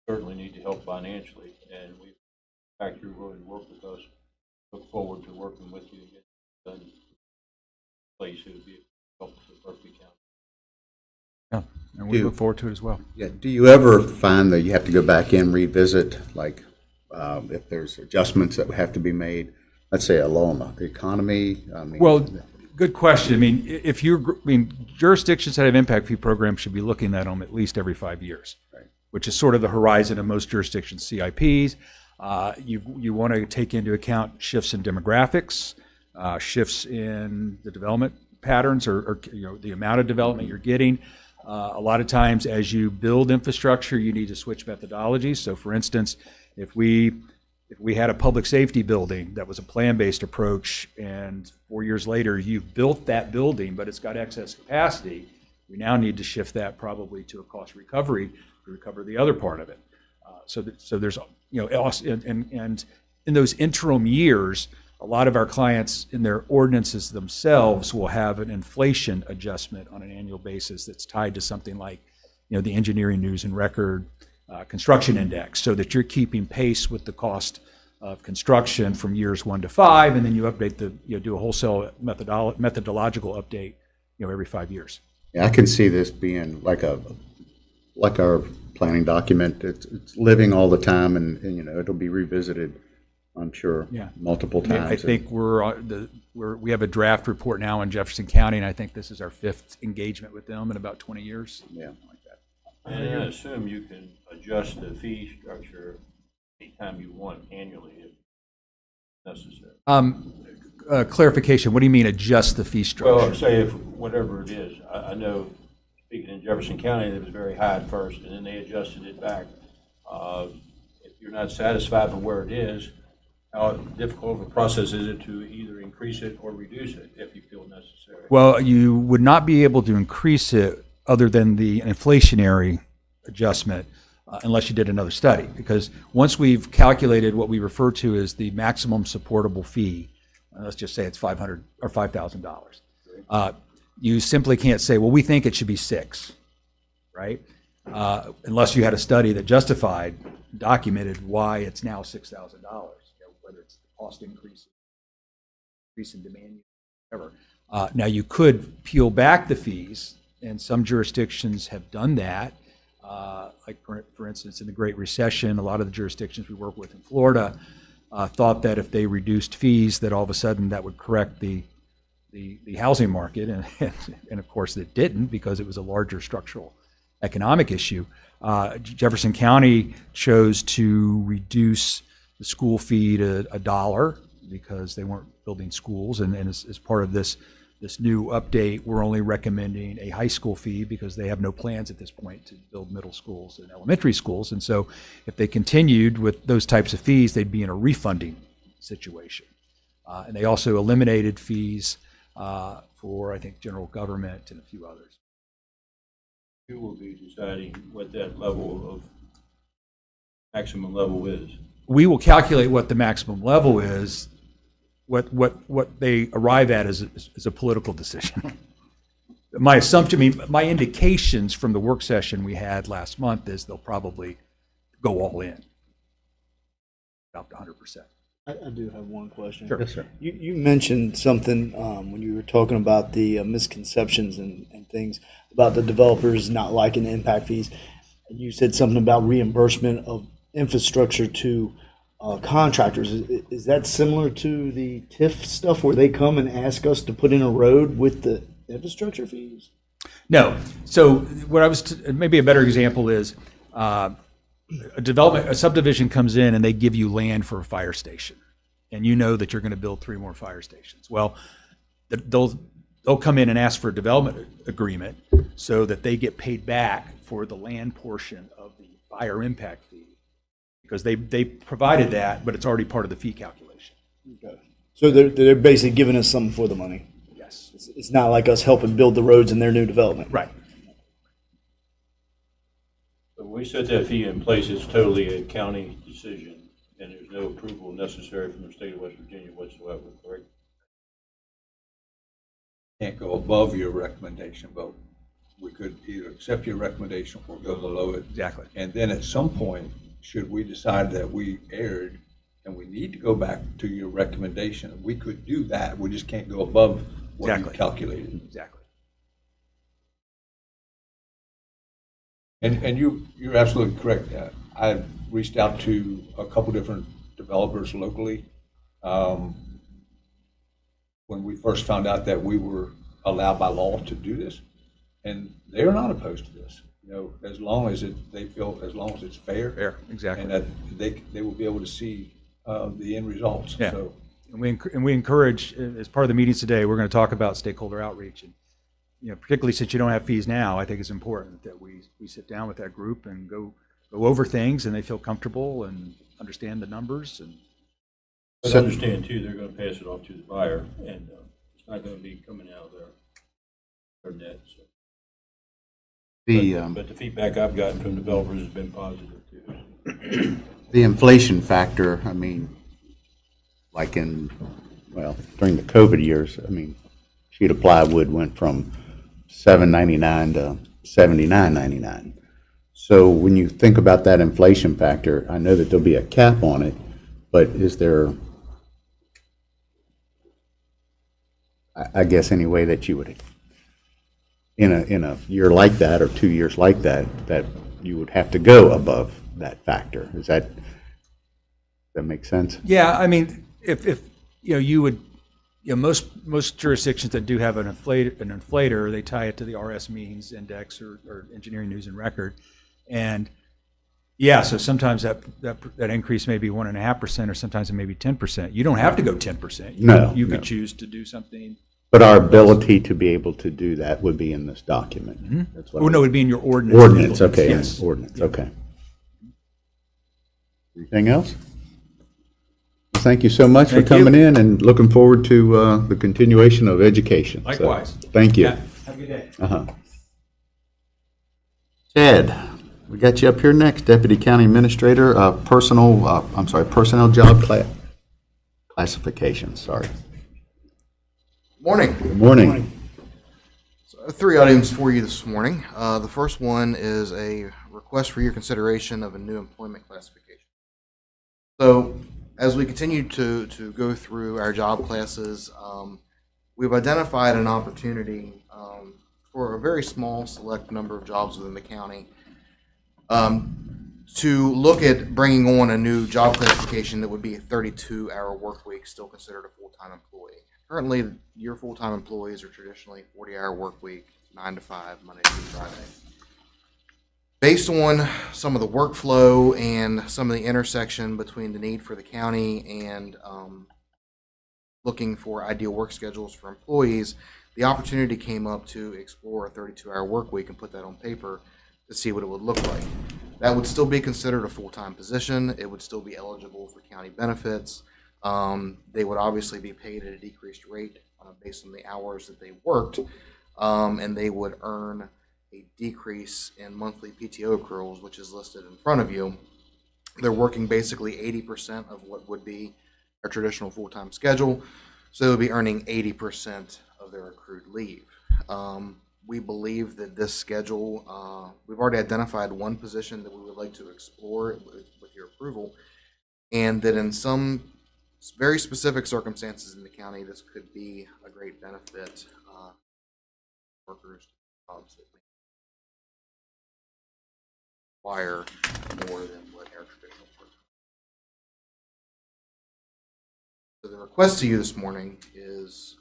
Certainly need to help financially, and we, in fact, you're willing to work with us look forward to working with you to get it done. Place it would be a help to Berkeley County. Yeah, and we Do- look forward to it as well. Yeah, do you ever find that you have to go back in, revisit, like, if there's adjustments that have to be made? Let's say along the economy, I mean. Well, good question. I mean, if you're, I mean, jurisdictions that have impact fee programs should be looking at them at least every 5 years, Right. which is sort of the horizon of most jurisdictions' CIPs. You want to take into account shifts in demographics, shifts in the development patterns, or the amount of development you're getting. A lot of times, as you build infrastructure, you need to switch methodologies. So, for instance, if we had a public safety building that was a plan-based approach, and 4 years later you've built that building, but it's got excess capacity, we now need to shift that probably to a cost recovery to recover the other part of it. So there's, and in those interim years, a lot of our clients in their ordinances themselves will have an inflation adjustment on an annual basis that's tied to something like, the Engineering News and Record construction index, so that you're keeping pace with the cost of construction from years 1 to 5, and then you update do a wholesale methodological update, every 5 years. Yeah, I can see this being like our planning document. It's living all the time, and it'll be revisited, I'm sure, Yeah. multiple times. I think we have a draft report now in Jefferson County, and I think this is our 5th engagement with them in about 20 years. Yeah. Like that. And I assume you can adjust the fee structure anytime you want annually if necessary. Clarification, what do you mean adjust the fee structure? Well, say if whatever it is, I know, speaking in Jefferson County, it was very high at first, and then they adjusted it back. If you're not satisfied with where it is, how difficult of a process is it to either increase it or reduce it if you feel necessary? Well, you would not be able to increase it other than the inflationary adjustment unless you did another study. Because once we've calculated what we refer to as the maximum supportable fee, let's just say it's $500 or $5,000, you simply can't say, well, we think it should be 6, right? Unless you had a study that justified, documented why it's now $6,000, whether it's the cost increase in demand, whatever. Now, you could peel back the fees, and some jurisdictions have done that. Like, for instance, in the Great Recession, a lot of the jurisdictions we work with in Florida thought that if they reduced fees, that all of a sudden that would correct the housing market, and of course it didn't, because it was a larger structural economic issue. Jefferson County chose to reduce the school fee to $1 because they weren't building schools, and as part of this new update, we're only recommending a high school fee because they have no plans at this point to build middle schools and elementary schools. And so if they continued with those types of fees, they'd be in a refunding situation. And they also eliminated fees for, I think, general government and a few others. You will be deciding what that level of maximum level is. We will calculate what the maximum level is. What they arrive at is a political decision. My assumption, my indications from the work session we had last month is they'll probably go all in, up to 100%. I do have one question. Sure. Yes, sir. You mentioned something when you were talking about the misconceptions and things about the developers not liking the impact fees. You said something about reimbursement of infrastructure to contractors. Is that similar to the TIF stuff where they come and ask us to put in a road with the infrastructure fees? No. So what maybe a better example is a subdivision comes in and they give you land for a fire station, and you know that you're going to build 3 more fire stations. Well, they'll come in and ask for a development agreement so that they get paid back for the land portion of the fire impact fee, because they provided that, but it's already part of the fee calculation. Okay. So they're basically giving us something for the money. Yes. It's not like us helping build the roads in their new development. Right. So when we set that fee in place, it's totally a county decision, and there's no approval necessary from the state of West Virginia whatsoever, correct? Can't go above your recommendation, but we could either accept your recommendation or go below it. Exactly. And then at some point, should we decide that we erred, and we need to go back to your recommendation, we could do that. We just can't go above what you've Exactly. calculated. Exactly. And you're absolutely correct. I've reached out to a couple different developers locally. When we first found out that we were allowed by law to do this, and they're not opposed to this. As long as they feel, as long as it's fair. Fair, exactly. And that they will be able to see the end results. Yeah. So, And we encourage, as part of the meetings today, we're going to talk about stakeholder outreach. And, particularly since you don't have fees now, I think it's important that we sit down with that group and go over things and they feel comfortable and understand the numbers. And But understand too, they're gonna pass it off to the buyer, and it's not gonna be coming out of their net, so. But the feedback I've gotten from developers has been positive too. The inflation factor, I mean, like during the COVID years, I mean, sheet of plywood went from $7.99 to $79.99. So when you think about that inflation factor, I know that there'll be a cap on it, but is there, I guess, any way that you would, in a year like that or 2 years like that you would have to go above that factor? Does that make sense? yeah, I mean, if you would, most jurisdictions that do have an inflator, they tie it to the RS means index or engineering news and record. And yeah, so sometimes that increase may be 1.5%, or sometimes it may be 10%. You don't have to go 10%. You could choose to do something. But our ability to be able to do that would be in this document. That's what Oh, no, it would be in your ordinance. ordinance, okay, Yes. ordinance, okay. Anything else? Well, thank you so much for Thank you. coming in, and looking forward to the continuation of education. So, Likewise. thank you. Yeah, have a good day. Uh-huh. Ted, we got you up here next, Deputy County Administrator, personnel job classification, sorry. Morning. Good morning. So I have 3 items for you this morning. The first one is a request for your consideration of a new employment classification. So as we continue to go through our job classes, we've identified an opportunity for a very small select number of jobs within the county to look at bringing on a new job classification that would be a 32-hour work week, still considered a full-time employee. Currently, your full-time employees are traditionally 40-hour work week, 9 to 5, Monday through Friday. Based on some of the workflow and some of the intersection between the need for the county and looking for ideal work schedules for employees, the opportunity came up to explore a 32-hour work week and put that on paper to see what it would look like. That would still be considered a full-time position. It would still be eligible for county benefits. They would obviously be paid at a decreased rate based on the hours that they worked, and they would earn a decrease in monthly PTO accruals, which is listed in front of you. They're working basically 80% of what would be a traditional full-time schedule, so they would be earning 80% of their accrued leave. We believe that this schedule, we've already identified one position that we would like to explore with your approval, and that in some very specific circumstances in the county, this could be a great benefit workers, jobs that require more than what our traditional work. So the request to you this morning is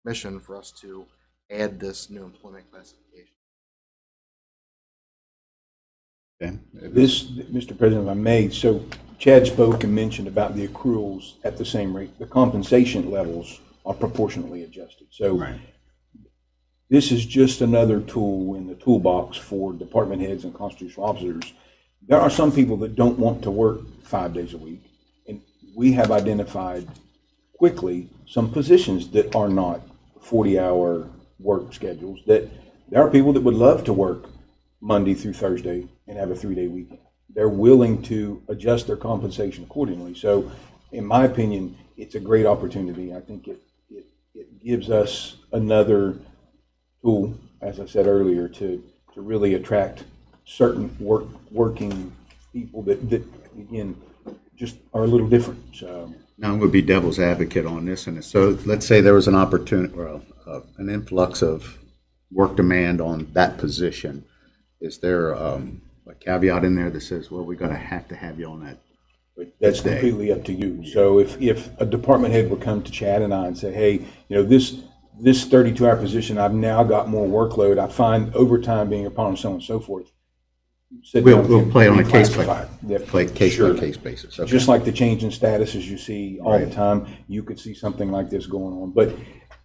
permission for us to add this new employment classification. Okay. This, Mr. President, if I may, so Chad spoke and mentioned about the accruals at the same rate. The compensation levels are proportionately adjusted. So this is just another tool in the toolbox for department heads and constitutional officers. There are some people that don't want to work 5 days a week, and we have identified quickly some positions that are not 40-hour work schedules, that there are people that would love to work Monday through Thursday and have a 3-day weekend. They're willing to adjust their compensation accordingly. So in my opinion, it's a great opportunity. I think it gives us another tool, as I said earlier, to really attract certain working people that again, just are a little different, so. Now, I'm going to be devil's advocate on this, and so let's say there was an opportunity, well, an influx of work demand on that position. Is there a caveat in there that says, well, we're going to have you on that? But that's Day. completely up to you. So if a department head would come to Chad and I and say, hey, this 32-hour position, I've now got more workload, I find overtime being a problem, so on and so forth. sit down with We'll him, play on a case reclassify. Yep, by sure. case basis. Okay. Just like the change in statuses you see all the Right. time, you could see something like this going on. But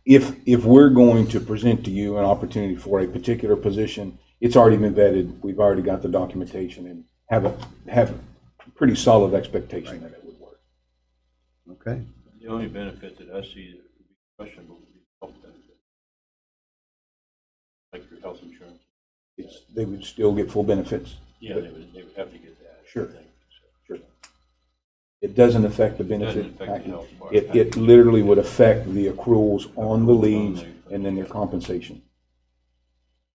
if we're going to present to you an opportunity for a particular position, it's already been vetted, we've already got the documentation, and have a pretty solid expectation that it would work. Okay. The only benefit that I see that would be questionable would be health benefit, like your health insurance. They would still get full benefits. Yeah, but- they would have to get that. I Sure. think. Sure. It doesn't affect the Doesn't benefit affect the package. health part. It literally would affect the accruals on the leaves and then their compensation.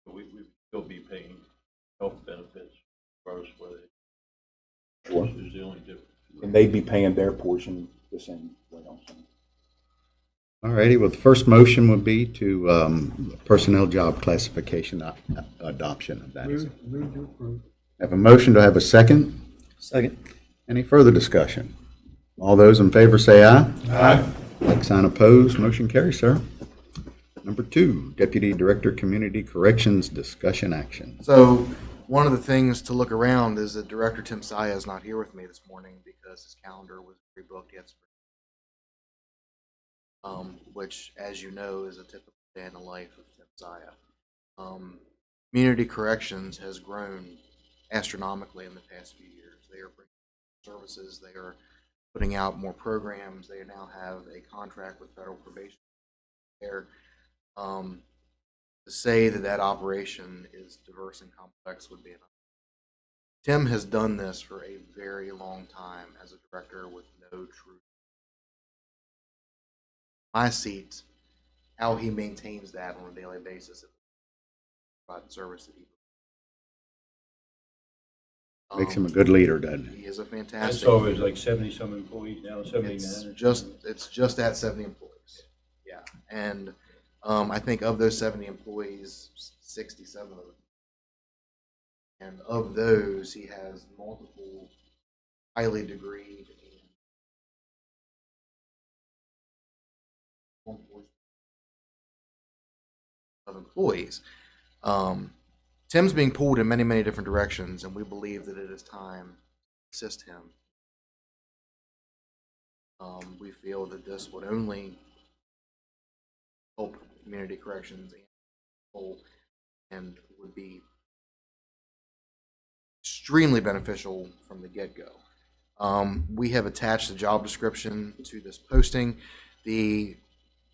But we would still be paying health benefits regardless of whether Sure. is the only difference. And they'd be paying their portion the same way also. All righty. Well, the first motion would be to personnel job classification adoption of that. Move to approve. Have a motion. Do I have a second? Second. Any further discussion? All those in favor say aye. Aye. Like sign opposed. Motion carries, sir. Number 2, Deputy Director, Community Corrections, discussion action. So one of the things to look around is that Director Tim Saya is not here with me this morning because his calendar was pre-booked yesterday. Which, as you know, is a typical day in the life of Tim Saya. Community Corrections has grown astronomically in the past few years. They are bringing services. They are putting out more programs. They now have a contract with federal probation. There, to say that operation is diverse and complex would be enough. Tim has done this for a very long time as a director with no true. My seat, how he maintains that on a daily basis, provide the service that he. Makes him a good leader, doesn't it? He is a And fantastic. so it was like 70-some employees now, 79. It's just at 70 employees. Yeah, and I think of those 70 employees, 67 of them, and of those, he has multiple highly degreed and of employees. Tim's being pulled in many, many different directions, and we believe that it is time to assist him. We feel that this would only help community corrections and would be extremely beneficial from the get-go. We have attached the job description to this posting. The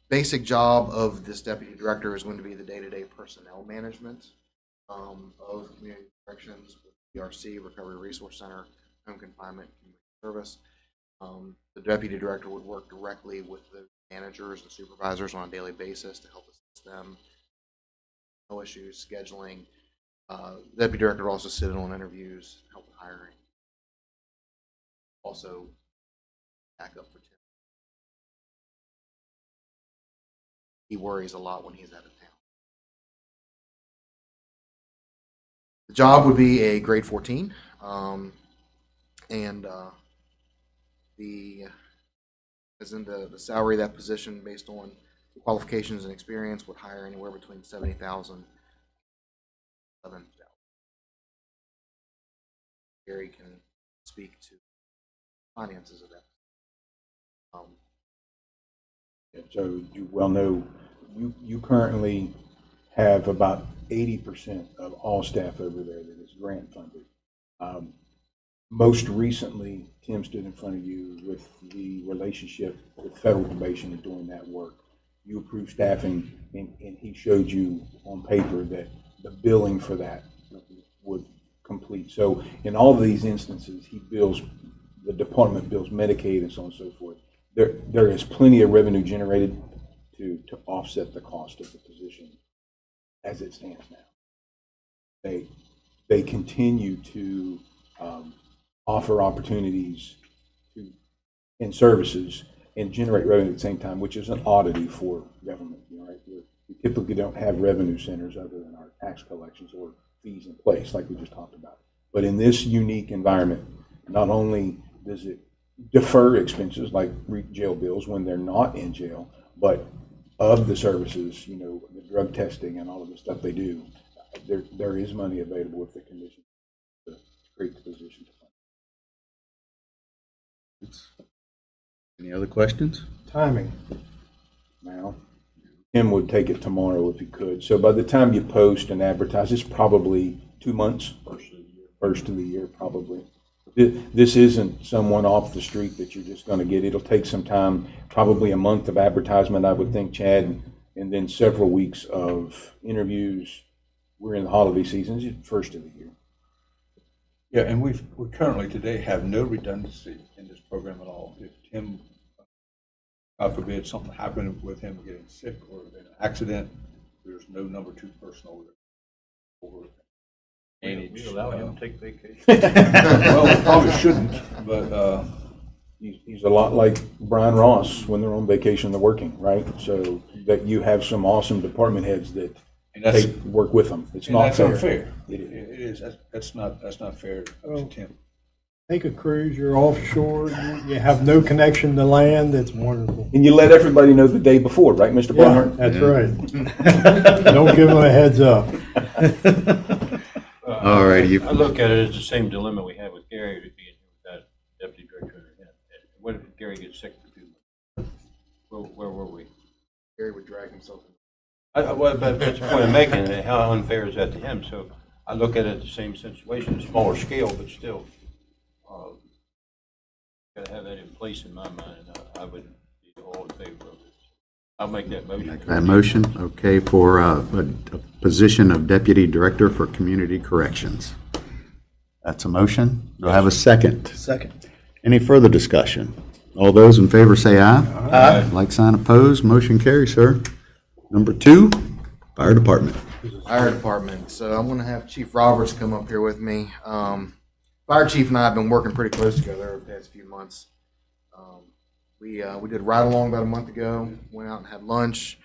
basic job of this deputy director is going to be the day-to-day personnel management of community corrections, PRC, Recovery Resource Center, Home Confinement, Community Service. The deputy director would work directly with the managers and supervisors on a daily basis to help assist them. No issues, scheduling. The deputy director would also sit in on interviews, help with hiring. Also, backup for Tim. He worries a lot when he's out of town. The job would be a grade 14, and the salary of that position based on qualifications and experience would hire anywhere between $70,000 and $11,000. Gary can speak to finances of that. So you well know, you currently have about 80% of all staff over there that is grant funded. Most recently, Tim stood in front of you with the relationship with federal probation and doing that work. You approved staffing, and he showed you on paper that the billing for that would complete. So in all of these instances, the department bills Medicaid and so on and so forth. There is plenty of revenue generated to offset the cost of the position as it stands now. They continue to offer opportunities and services and generate revenue at the same time, which is an oddity for government. You know, right? We typically don't have revenue centers other than our tax collections or fees in place, like we just talked about. But in this unique environment, not only does it defer expenses like jail bills when they're not in jail, but of the services, you know, the drug testing and all of the stuff they do, there is money available if the condition to create the position to fund. Any other questions? Timing. Now, Tim would take it tomorrow if he could. So by the time you post and advertise, it's probably 2 months. First of the year, probably. This isn't someone off the street that you're just going to get. It'll take some time, probably a month of advertisement, I would think, Chad, and then several weeks of interviews. We're in the holiday season, it's first of the year. Yeah, and we currently today have no redundancy in this program at all. If Tim, God forbid, something happened with him getting sick or in an accident, there's no number 2 person over We allow him to take vacation. well, we probably shouldn't, but He's a lot like Brian Ross when they're on vacation, they're working, right? So that you have some awesome department heads that work with them. It's not that's fair. unfair. It It is. is. That's not fair to Tim. Take a cruise, you're offshore, you have no connection to land, it's wonderful. And you let everybody know the day before, right, Mr. Yeah, Barnhart? that's right. Don't give them a heads up. All right, I look at it as the same dilemma we had with Gary being here with that deputy director under him. What if Gary gets sick for 2 months? Where were we? Gary would drag himself in. Well, but that's the point I'm making. How unfair is that to him? So I look at it the same situation, smaller scale, but still. Got to have that in place in my mind. I would be all in favor of it. I'll make that motion. That motion, okay, for a position of Deputy Director for Community Corrections. That's a motion. Do I have a second? Second. Any further discussion? All those in favor say aye. Aye. Like sign opposed, motion carries, sir. Number 2, Fire Department. Fire department. So I'm going to have Chief Roberts come up here with me. Fire chief and I have been working pretty close together over the past few months. We did ride along about a month ago. Went out and had lunch.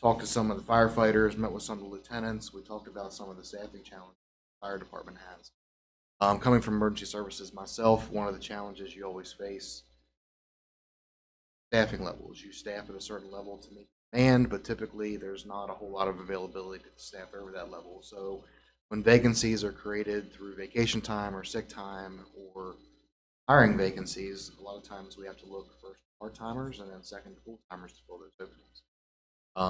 Talked to some of the firefighters. Met with some of the lieutenants. We talked about some of the staffing challenges the fire department has. Coming from emergency services myself, one of the challenges you always face: staffing levels. You staff at a certain level to meet demand, but typically there's not a whole lot of availability to staff over that level. So when vacancies are created through vacation time or sick time or hiring vacancies, a lot of times we have to look first for part-timers and then second to full-timers to fill those openings.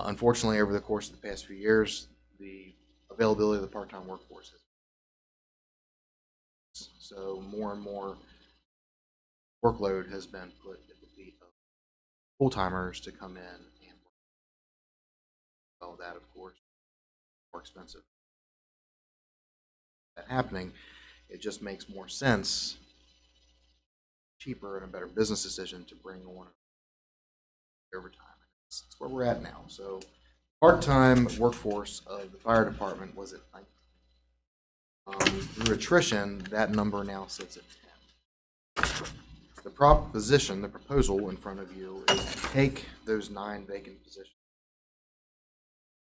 Unfortunately, over the course of the past few years, the availability of the part-time workforce has so more and more workload has been put at the feet of full-timers to come in and work. Well, that, of course, is more expensive. That happening, it just makes more sense, cheaper, and a better business decision to bring on overtime. That's where we're at now. So part-time workforce of the fire department was at 19. Through attrition, that number now sits at 10. The proposition, the proposal in front of you is to take those 9 vacant positions,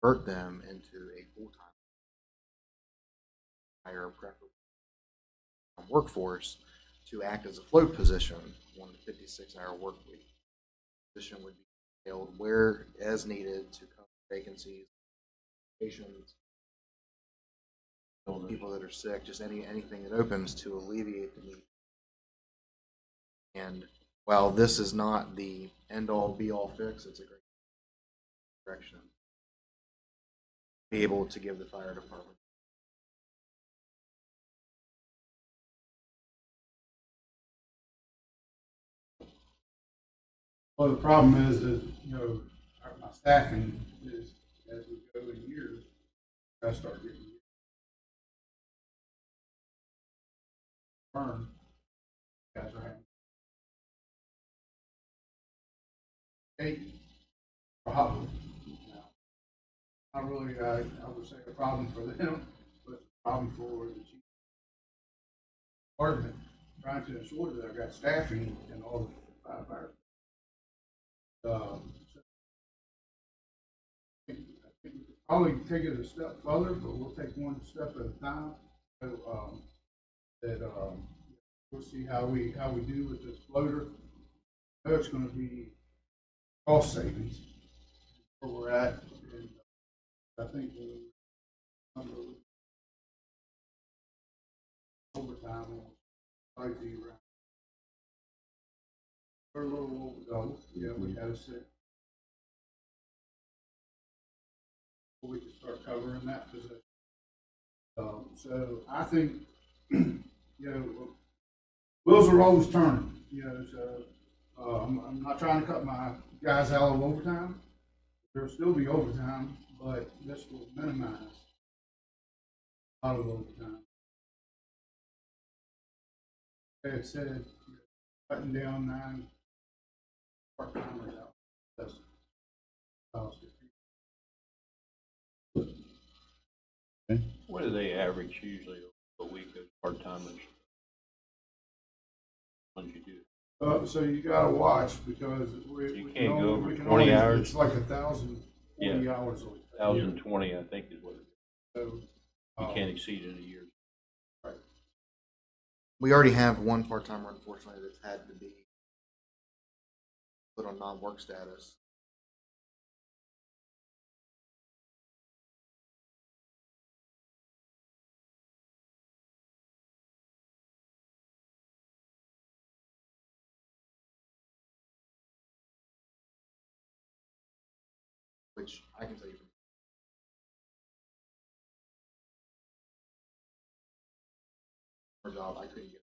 convert them into a full-time higher preference workforce to act as a float position on the 56-hour work week. The position would be held where as needed to cover vacancies, patients, people that are sick, just anything that opens to alleviate the need. And while this is not the end-all be-all fix, it's a great direction to be able to give the fire department. Well, the problem is my staffing is, as we go in years, I start getting burned. Guys are having problem. Not really, I would say a problem for them, but a problem for the chief department, trying to ensure that I've got staffing and all 5 hours. So I think we could probably take it a step further, but we'll take one step at a time. So, we'll see how we do with this floater. I know it's gonna be cost savings where we're at, and I think we'll overtime will probably be around. We're a little overdone, yeah, we had a sick. We can start covering that position. So I think, wheels are always turning, so, I'm not trying to cut my guys out of overtime. There'll still be overtime, but this will minimize a lot of overtime. Like I said, cutting down 9 part-timers out. That's What do they average usually a week of part-timers? Ones you do? So you gotta watch because You can't go over we can 20 only, hours? It's like 1,040 hours a week. 1,020, I think is what it is. So, You can't exceed it in a year. We already have one part-timer, unfortunately, that's had to be put on non-work status. Which I can tell you. Our job, I couldn't get.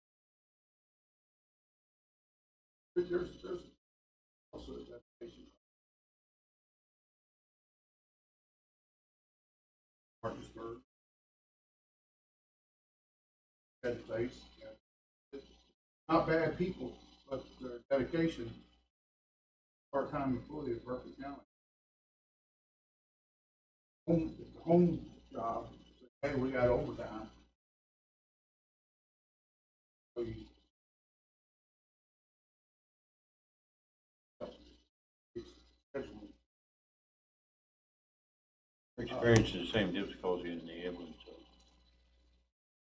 there's also a dedication. Martinsburg. Red face. Not bad people, but their dedication. Part-time employee of Berkeley County. Home job. Hey, we got overtime. So you, We're experiencing the same difficulty in the ambulance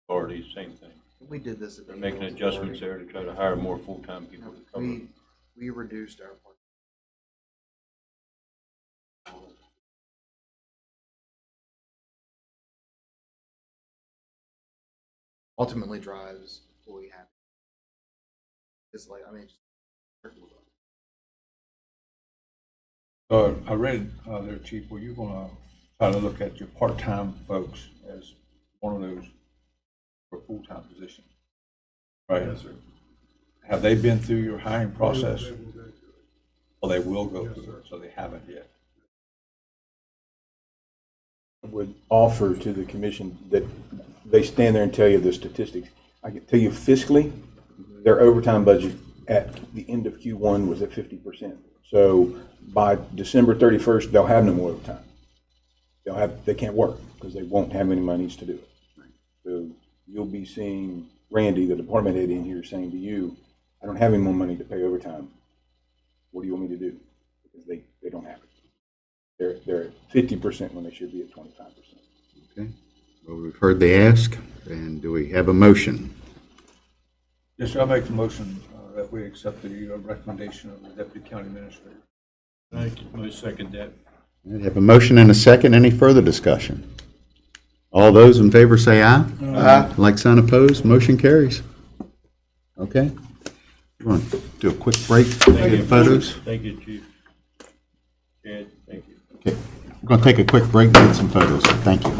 authorities, same thing. We did this. At They're the making ambulance adjustments authority. there to try to hire more full-time people to cover it. We reduced our part. Ultimately drives employee happy. It's like, I mean, I read there, Chief, where you're gonna try to look at your part-time folks as one of those for full-time position. Right? yes, sir. Have they been through your hiring process? They will go through it. Well, they will go Yes, through sir. it, so they haven't yet. Would offer to the commission that they stand there and tell you the statistics. I can tell you fiscally, their overtime budget at the end of Q1 was at 50%. So by December 31st, they'll have no more overtime. They can't work because they won't have any monies to do it. So you'll be seeing Randy, the department head in here, saying to you, I don't have any more money to pay overtime. What do you want me to do? Because they don't have it. They're at 50% when they should be at 25%. Okay. Well, we've heard the ask, and do we have a motion? Yes, sir, I make the motion that we accept the recommendation of the Deputy County Administrator. I second that. We have a motion and a second. Any further discussion? All those in favor say aye. Aye. Like sign opposed, motion carries. Okay. We're going to do a quick break, take photos. Thank you, Chief. Chad, thank you. Okay. We're going to take a quick break and get some photos. Thank you.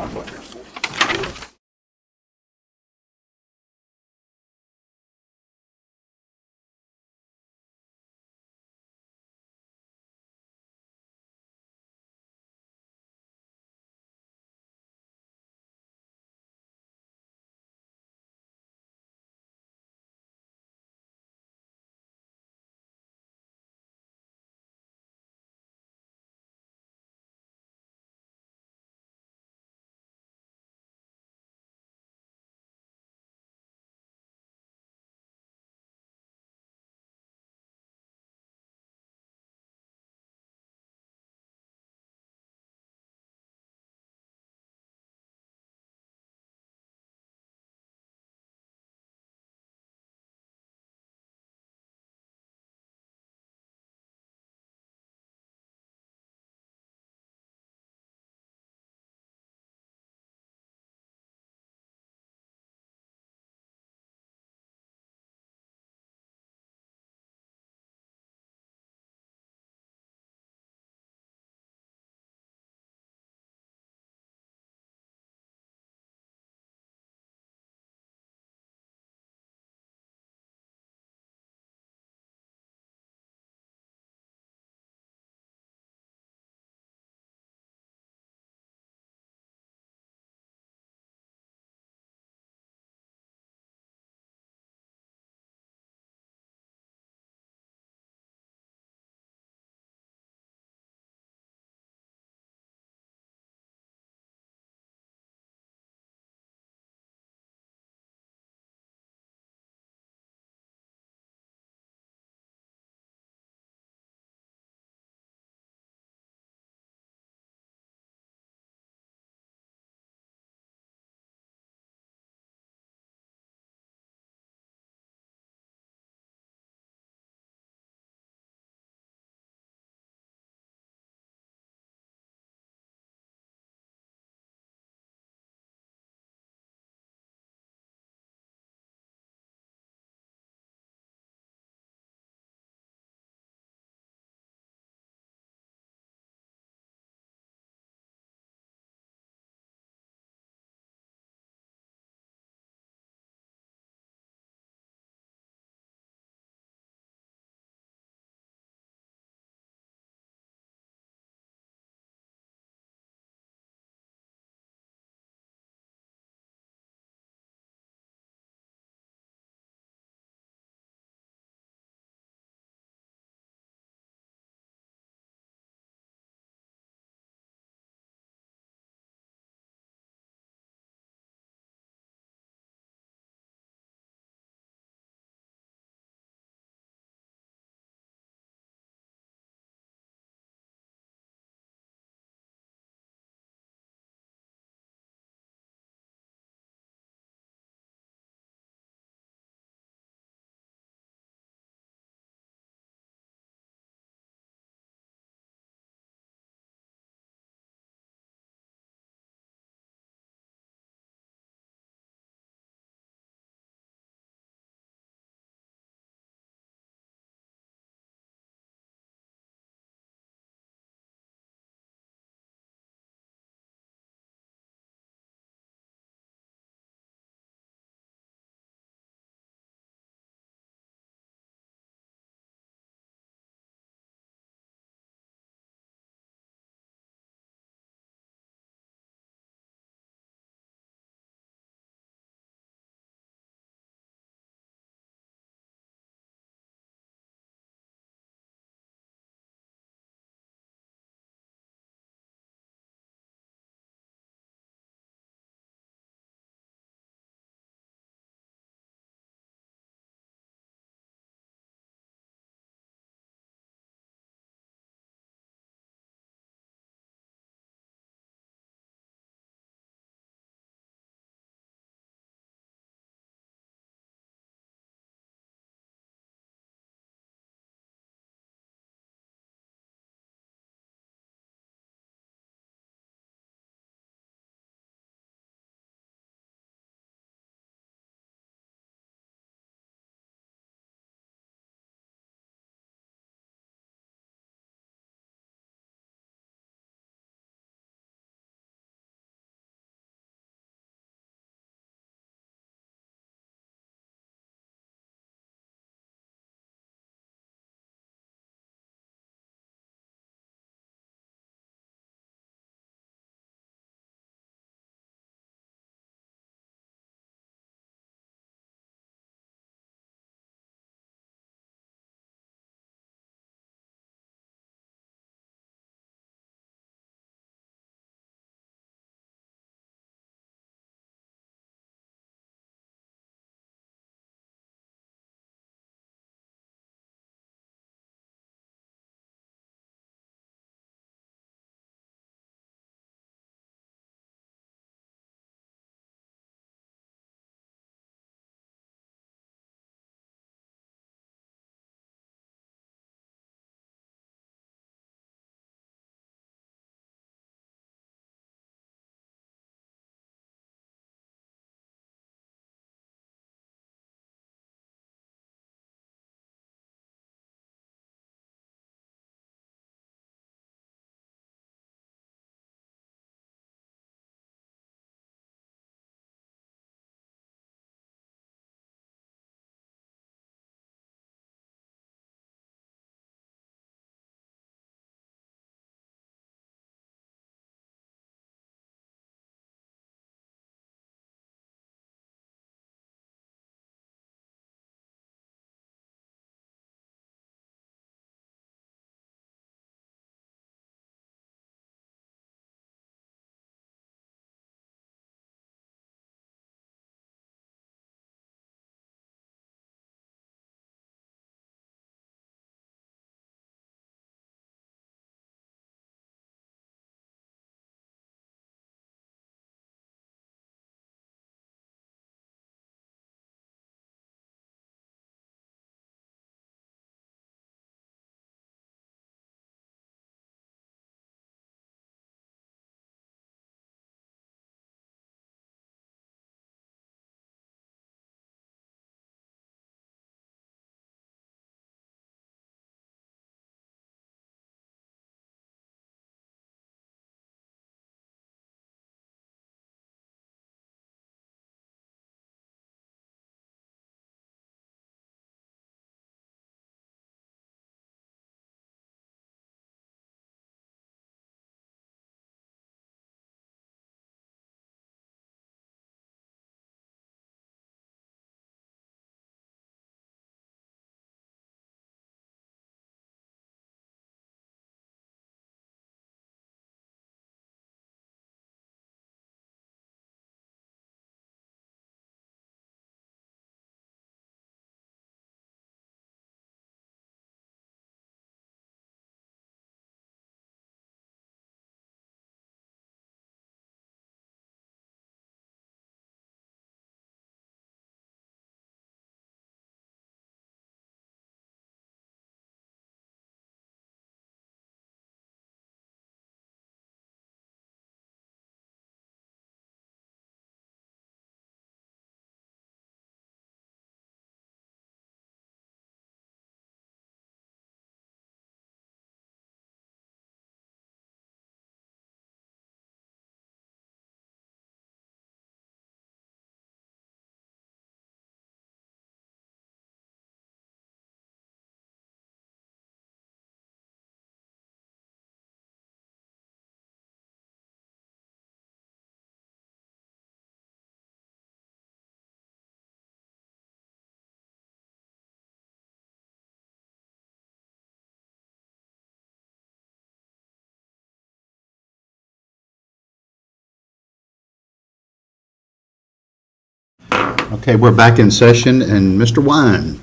Okay, we're back in session, and Mr. Wine,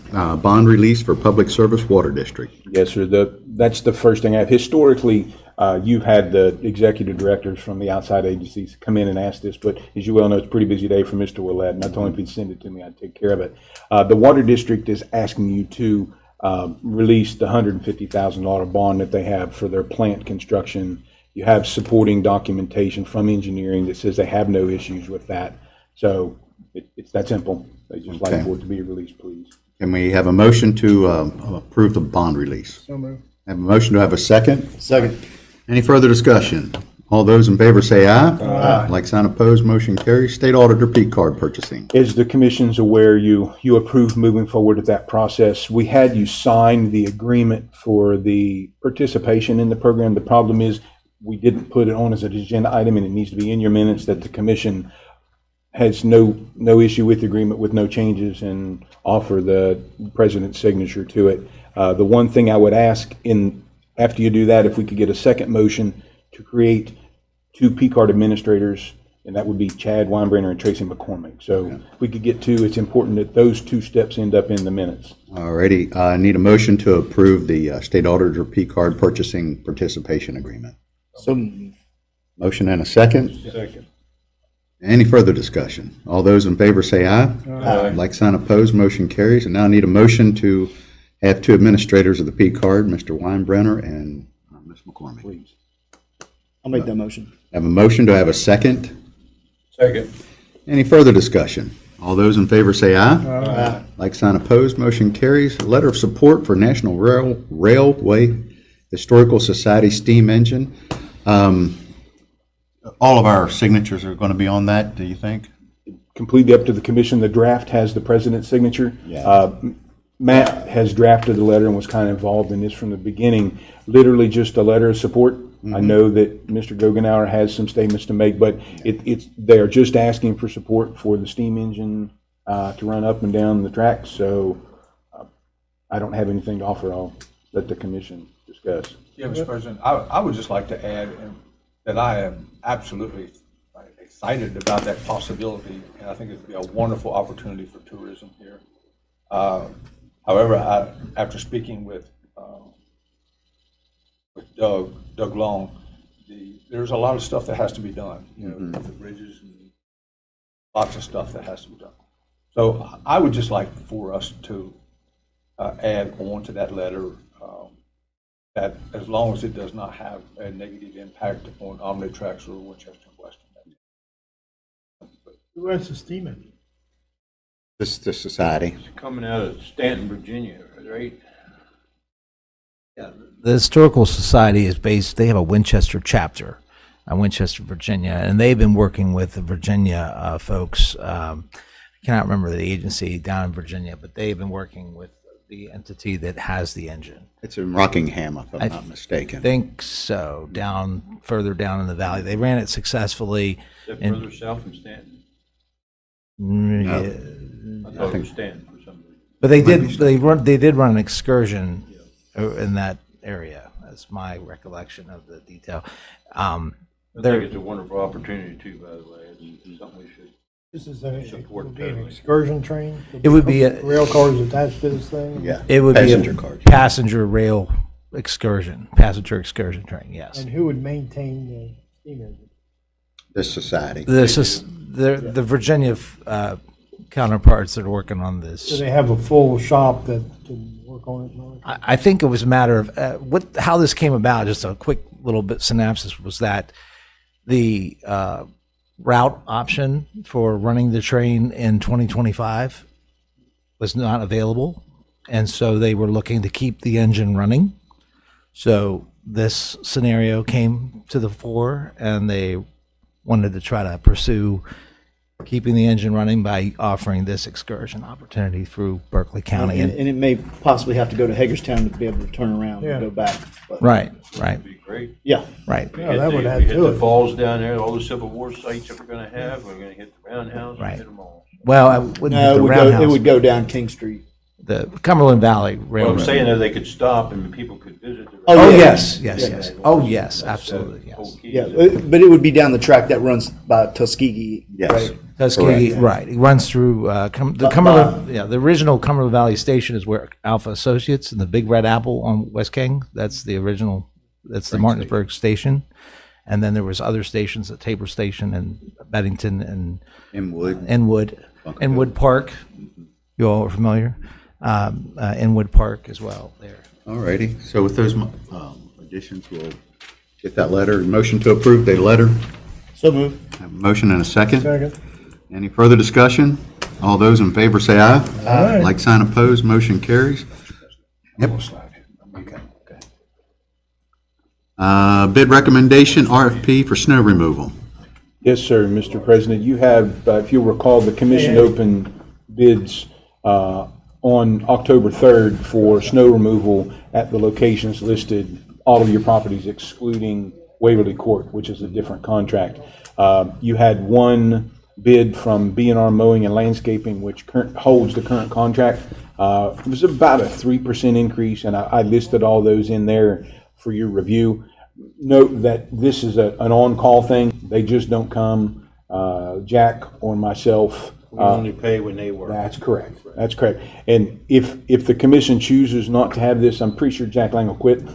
bond release for Public Service Water District. Yes, sir. That's the first thing I have. Historically, you've had the executive directors from the outside agencies come in and ask this, but as you well know, it's a pretty busy day for Mr. Willett, and I told him if he'd send it to me, I'd take care of it. The Water District is asking you to release the $150,000 bond that they have for their plant construction. You have supporting documentation from engineering that says they have no issues with that. So it's that simple. They just like Okay. for it to be released, please. Can we have a motion to approve the bond release? So moved. Have a motion to have a second? Second. Any further discussion? All those in favor say aye. Aye. Like sign opposed, motion carries. State Auditor P card purchasing. As the commission's aware, you approved moving forward with that process. We had you sign the agreement for the participation in the program. The problem is we didn't put it on as an agenda item, and it needs to be in your minutes that the commission has no issue with the agreement with no changes and offer the president's signature to it. The one thing I would ask after you do that, if we could get a second motion to create 2 P-card administrators, and that would be Chad Weinbrenner and Tracy McCormick. So if we could get 2, it's important that those 2 steps end up in the minutes. Alrighty, I need a motion to approve the State Auditor P card purchasing participation agreement. So, Motion and a second. Second. Any further discussion? All those in favor say aye. Aye. Like sign opposed, motion carries. And now I need a motion to have 2 administrators of the P card, Mr. Weinbrenner and Ms. McCormick. Please. I'll make that motion. Have a motion, to have a second? Second. Any further discussion? All those in favor say aye. Aye. Like sign opposed, motion carries. A letter of support for National Railway Historical Society steam engine. All of our signatures are going to be on that, do you think? Completely up to the commission. The draft has the president's signature. Yeah. Matt has drafted the letter and was kind of involved in this from the beginning. Literally just a letter of support. I know that Mr. Gogenauer has some statements to make, but they're just asking for support for the steam engine to run up and down the tracks. So I don't have anything to offer. I'll let the commission discuss. Yeah, Mr. President, I would just like to add that I am absolutely excited about that possibility, and I think it would be a wonderful opportunity for tourism here. However, after speaking with Doug Long, there's a lot of stuff that has to be done, the bridges and lots of stuff that has to be done. So I would just like for us to add on to that letter that as long as it does not have a negative impact on Omnitrax or Winchester and Western. Who has the steam engine? This is the society. It's coming out of Stanton, Virginia, right? The Historical Society is based, they have a Winchester chapter in Winchester, Virginia, and they've been working with the Virginia folks. I cannot remember the agency down in Virginia, but they've been working with the entity that has the engine. It's in Rockingham, if I'm not I mistaken. think so, further down in the valley. They ran it successfully. Is that And- further south from Stanton? Yeah. I thought it was Stanton for some reason. But they did run an excursion in that area. That's my recollection of the detail. I think it's a wonderful opportunity too, by the way. It's something we should. This is Support would be an totally. excursion train? It would be a- Rail cars attached to this thing? Yeah. It would Passenger be a cars. passenger rail passenger excursion train. Yes. And who would maintain the steam engine? This society. This is the Virginia counterparts that are working on Do this. they have a full shop that can work on it? and all that? I think it was a matter of how this came about. Just a quick little bit synopsis was that the route option for running the train in 2025 was not available, and so they were looking to keep the engine running. So this scenario came to the fore, and they wanted to try to pursue keeping the engine running by offering this excursion opportunity through Berkeley County. And it may possibly have to go to Hagerstown to be able to turn around Yeah. and go back. But- Right. That'd be great. Yeah. Right. Yeah, that would add We hit to the it. falls down there, all the Civil War sites that we're gonna have. We're gonna hit the roundhouse, Right. hit them all. Well, I wouldn't No, hit it the would roundhouse. go down King Street. the Cumberland Valley Well, Railroad. I'm saying that they could stop and people could visit. the Oh, railroad. yes, yes, Yeah, yes. that Oh, was- yes, that's the absolutely, whole yes. key, Yeah, is it? but it would be down the track that runs by Tuskegee, Yes. right? Tuskegee, Correct. right. It runs through the Cumberland, yeah, the original Cumberland Valley Station is where Alpha Associates and the Big Red Apple on West King, that's the original, that's the Martinsburg station. And then there was other stations at Tabor Station and Bennington and Inwood. Inwood Park. You all are familiar? Inwood Park as well there. All righty. So with those additions, we'll get that letter. Motion to approve the letter. So move. Have a motion and a second. Second. Any further discussion? All those in favor say aye. Aye. Like sign opposed, motion carries. Yep. Bid recommendation, RFP for snow removal. Yes, sir, Mr. President. You have, if you'll recall, the commission opened bids on October 3rd for snow removal at the locations listed, all of your properties excluding Waverly Court, which is a different contract. You had one bid from B&R Mowing and Landscaping, which holds the current contract. It was about a 3% increase, and I listed all those in there for your review. Note that this is an on-call thing. They just don't come. Jack or myself. We only pay when they work. That's correct. That's correct. And if the commission chooses not to have this, I'm pretty sure Jack Lang will quit.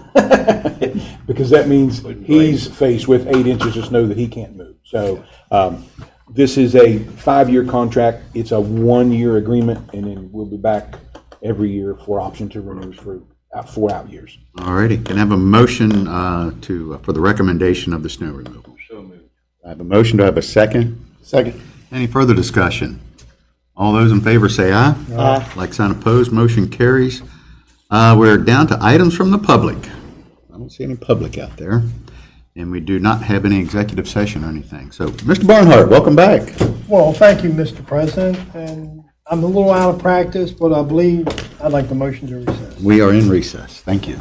Because that means he's faced with 8 inches of snow that he can't move. So this is a 5-year contract. It's a 1-year agreement, and then we'll be back every year for option to renew for 4 out years. All righty. Can I have a motion for the recommendation of the snow removal? So moved. I have a motion. Do I have a second? Second. Any further discussion? All those in favor say aye. Aye. Like sign opposed, motion carries. We're down to items from the public. I don't see any public out there. And we do not have any executive session or anything. So, Mr. Barnhart, welcome back. Well, thank you, Mr. President, and I'm a little out of practice, but I believe I'd like the motion to recess. We are in recess. Thank you.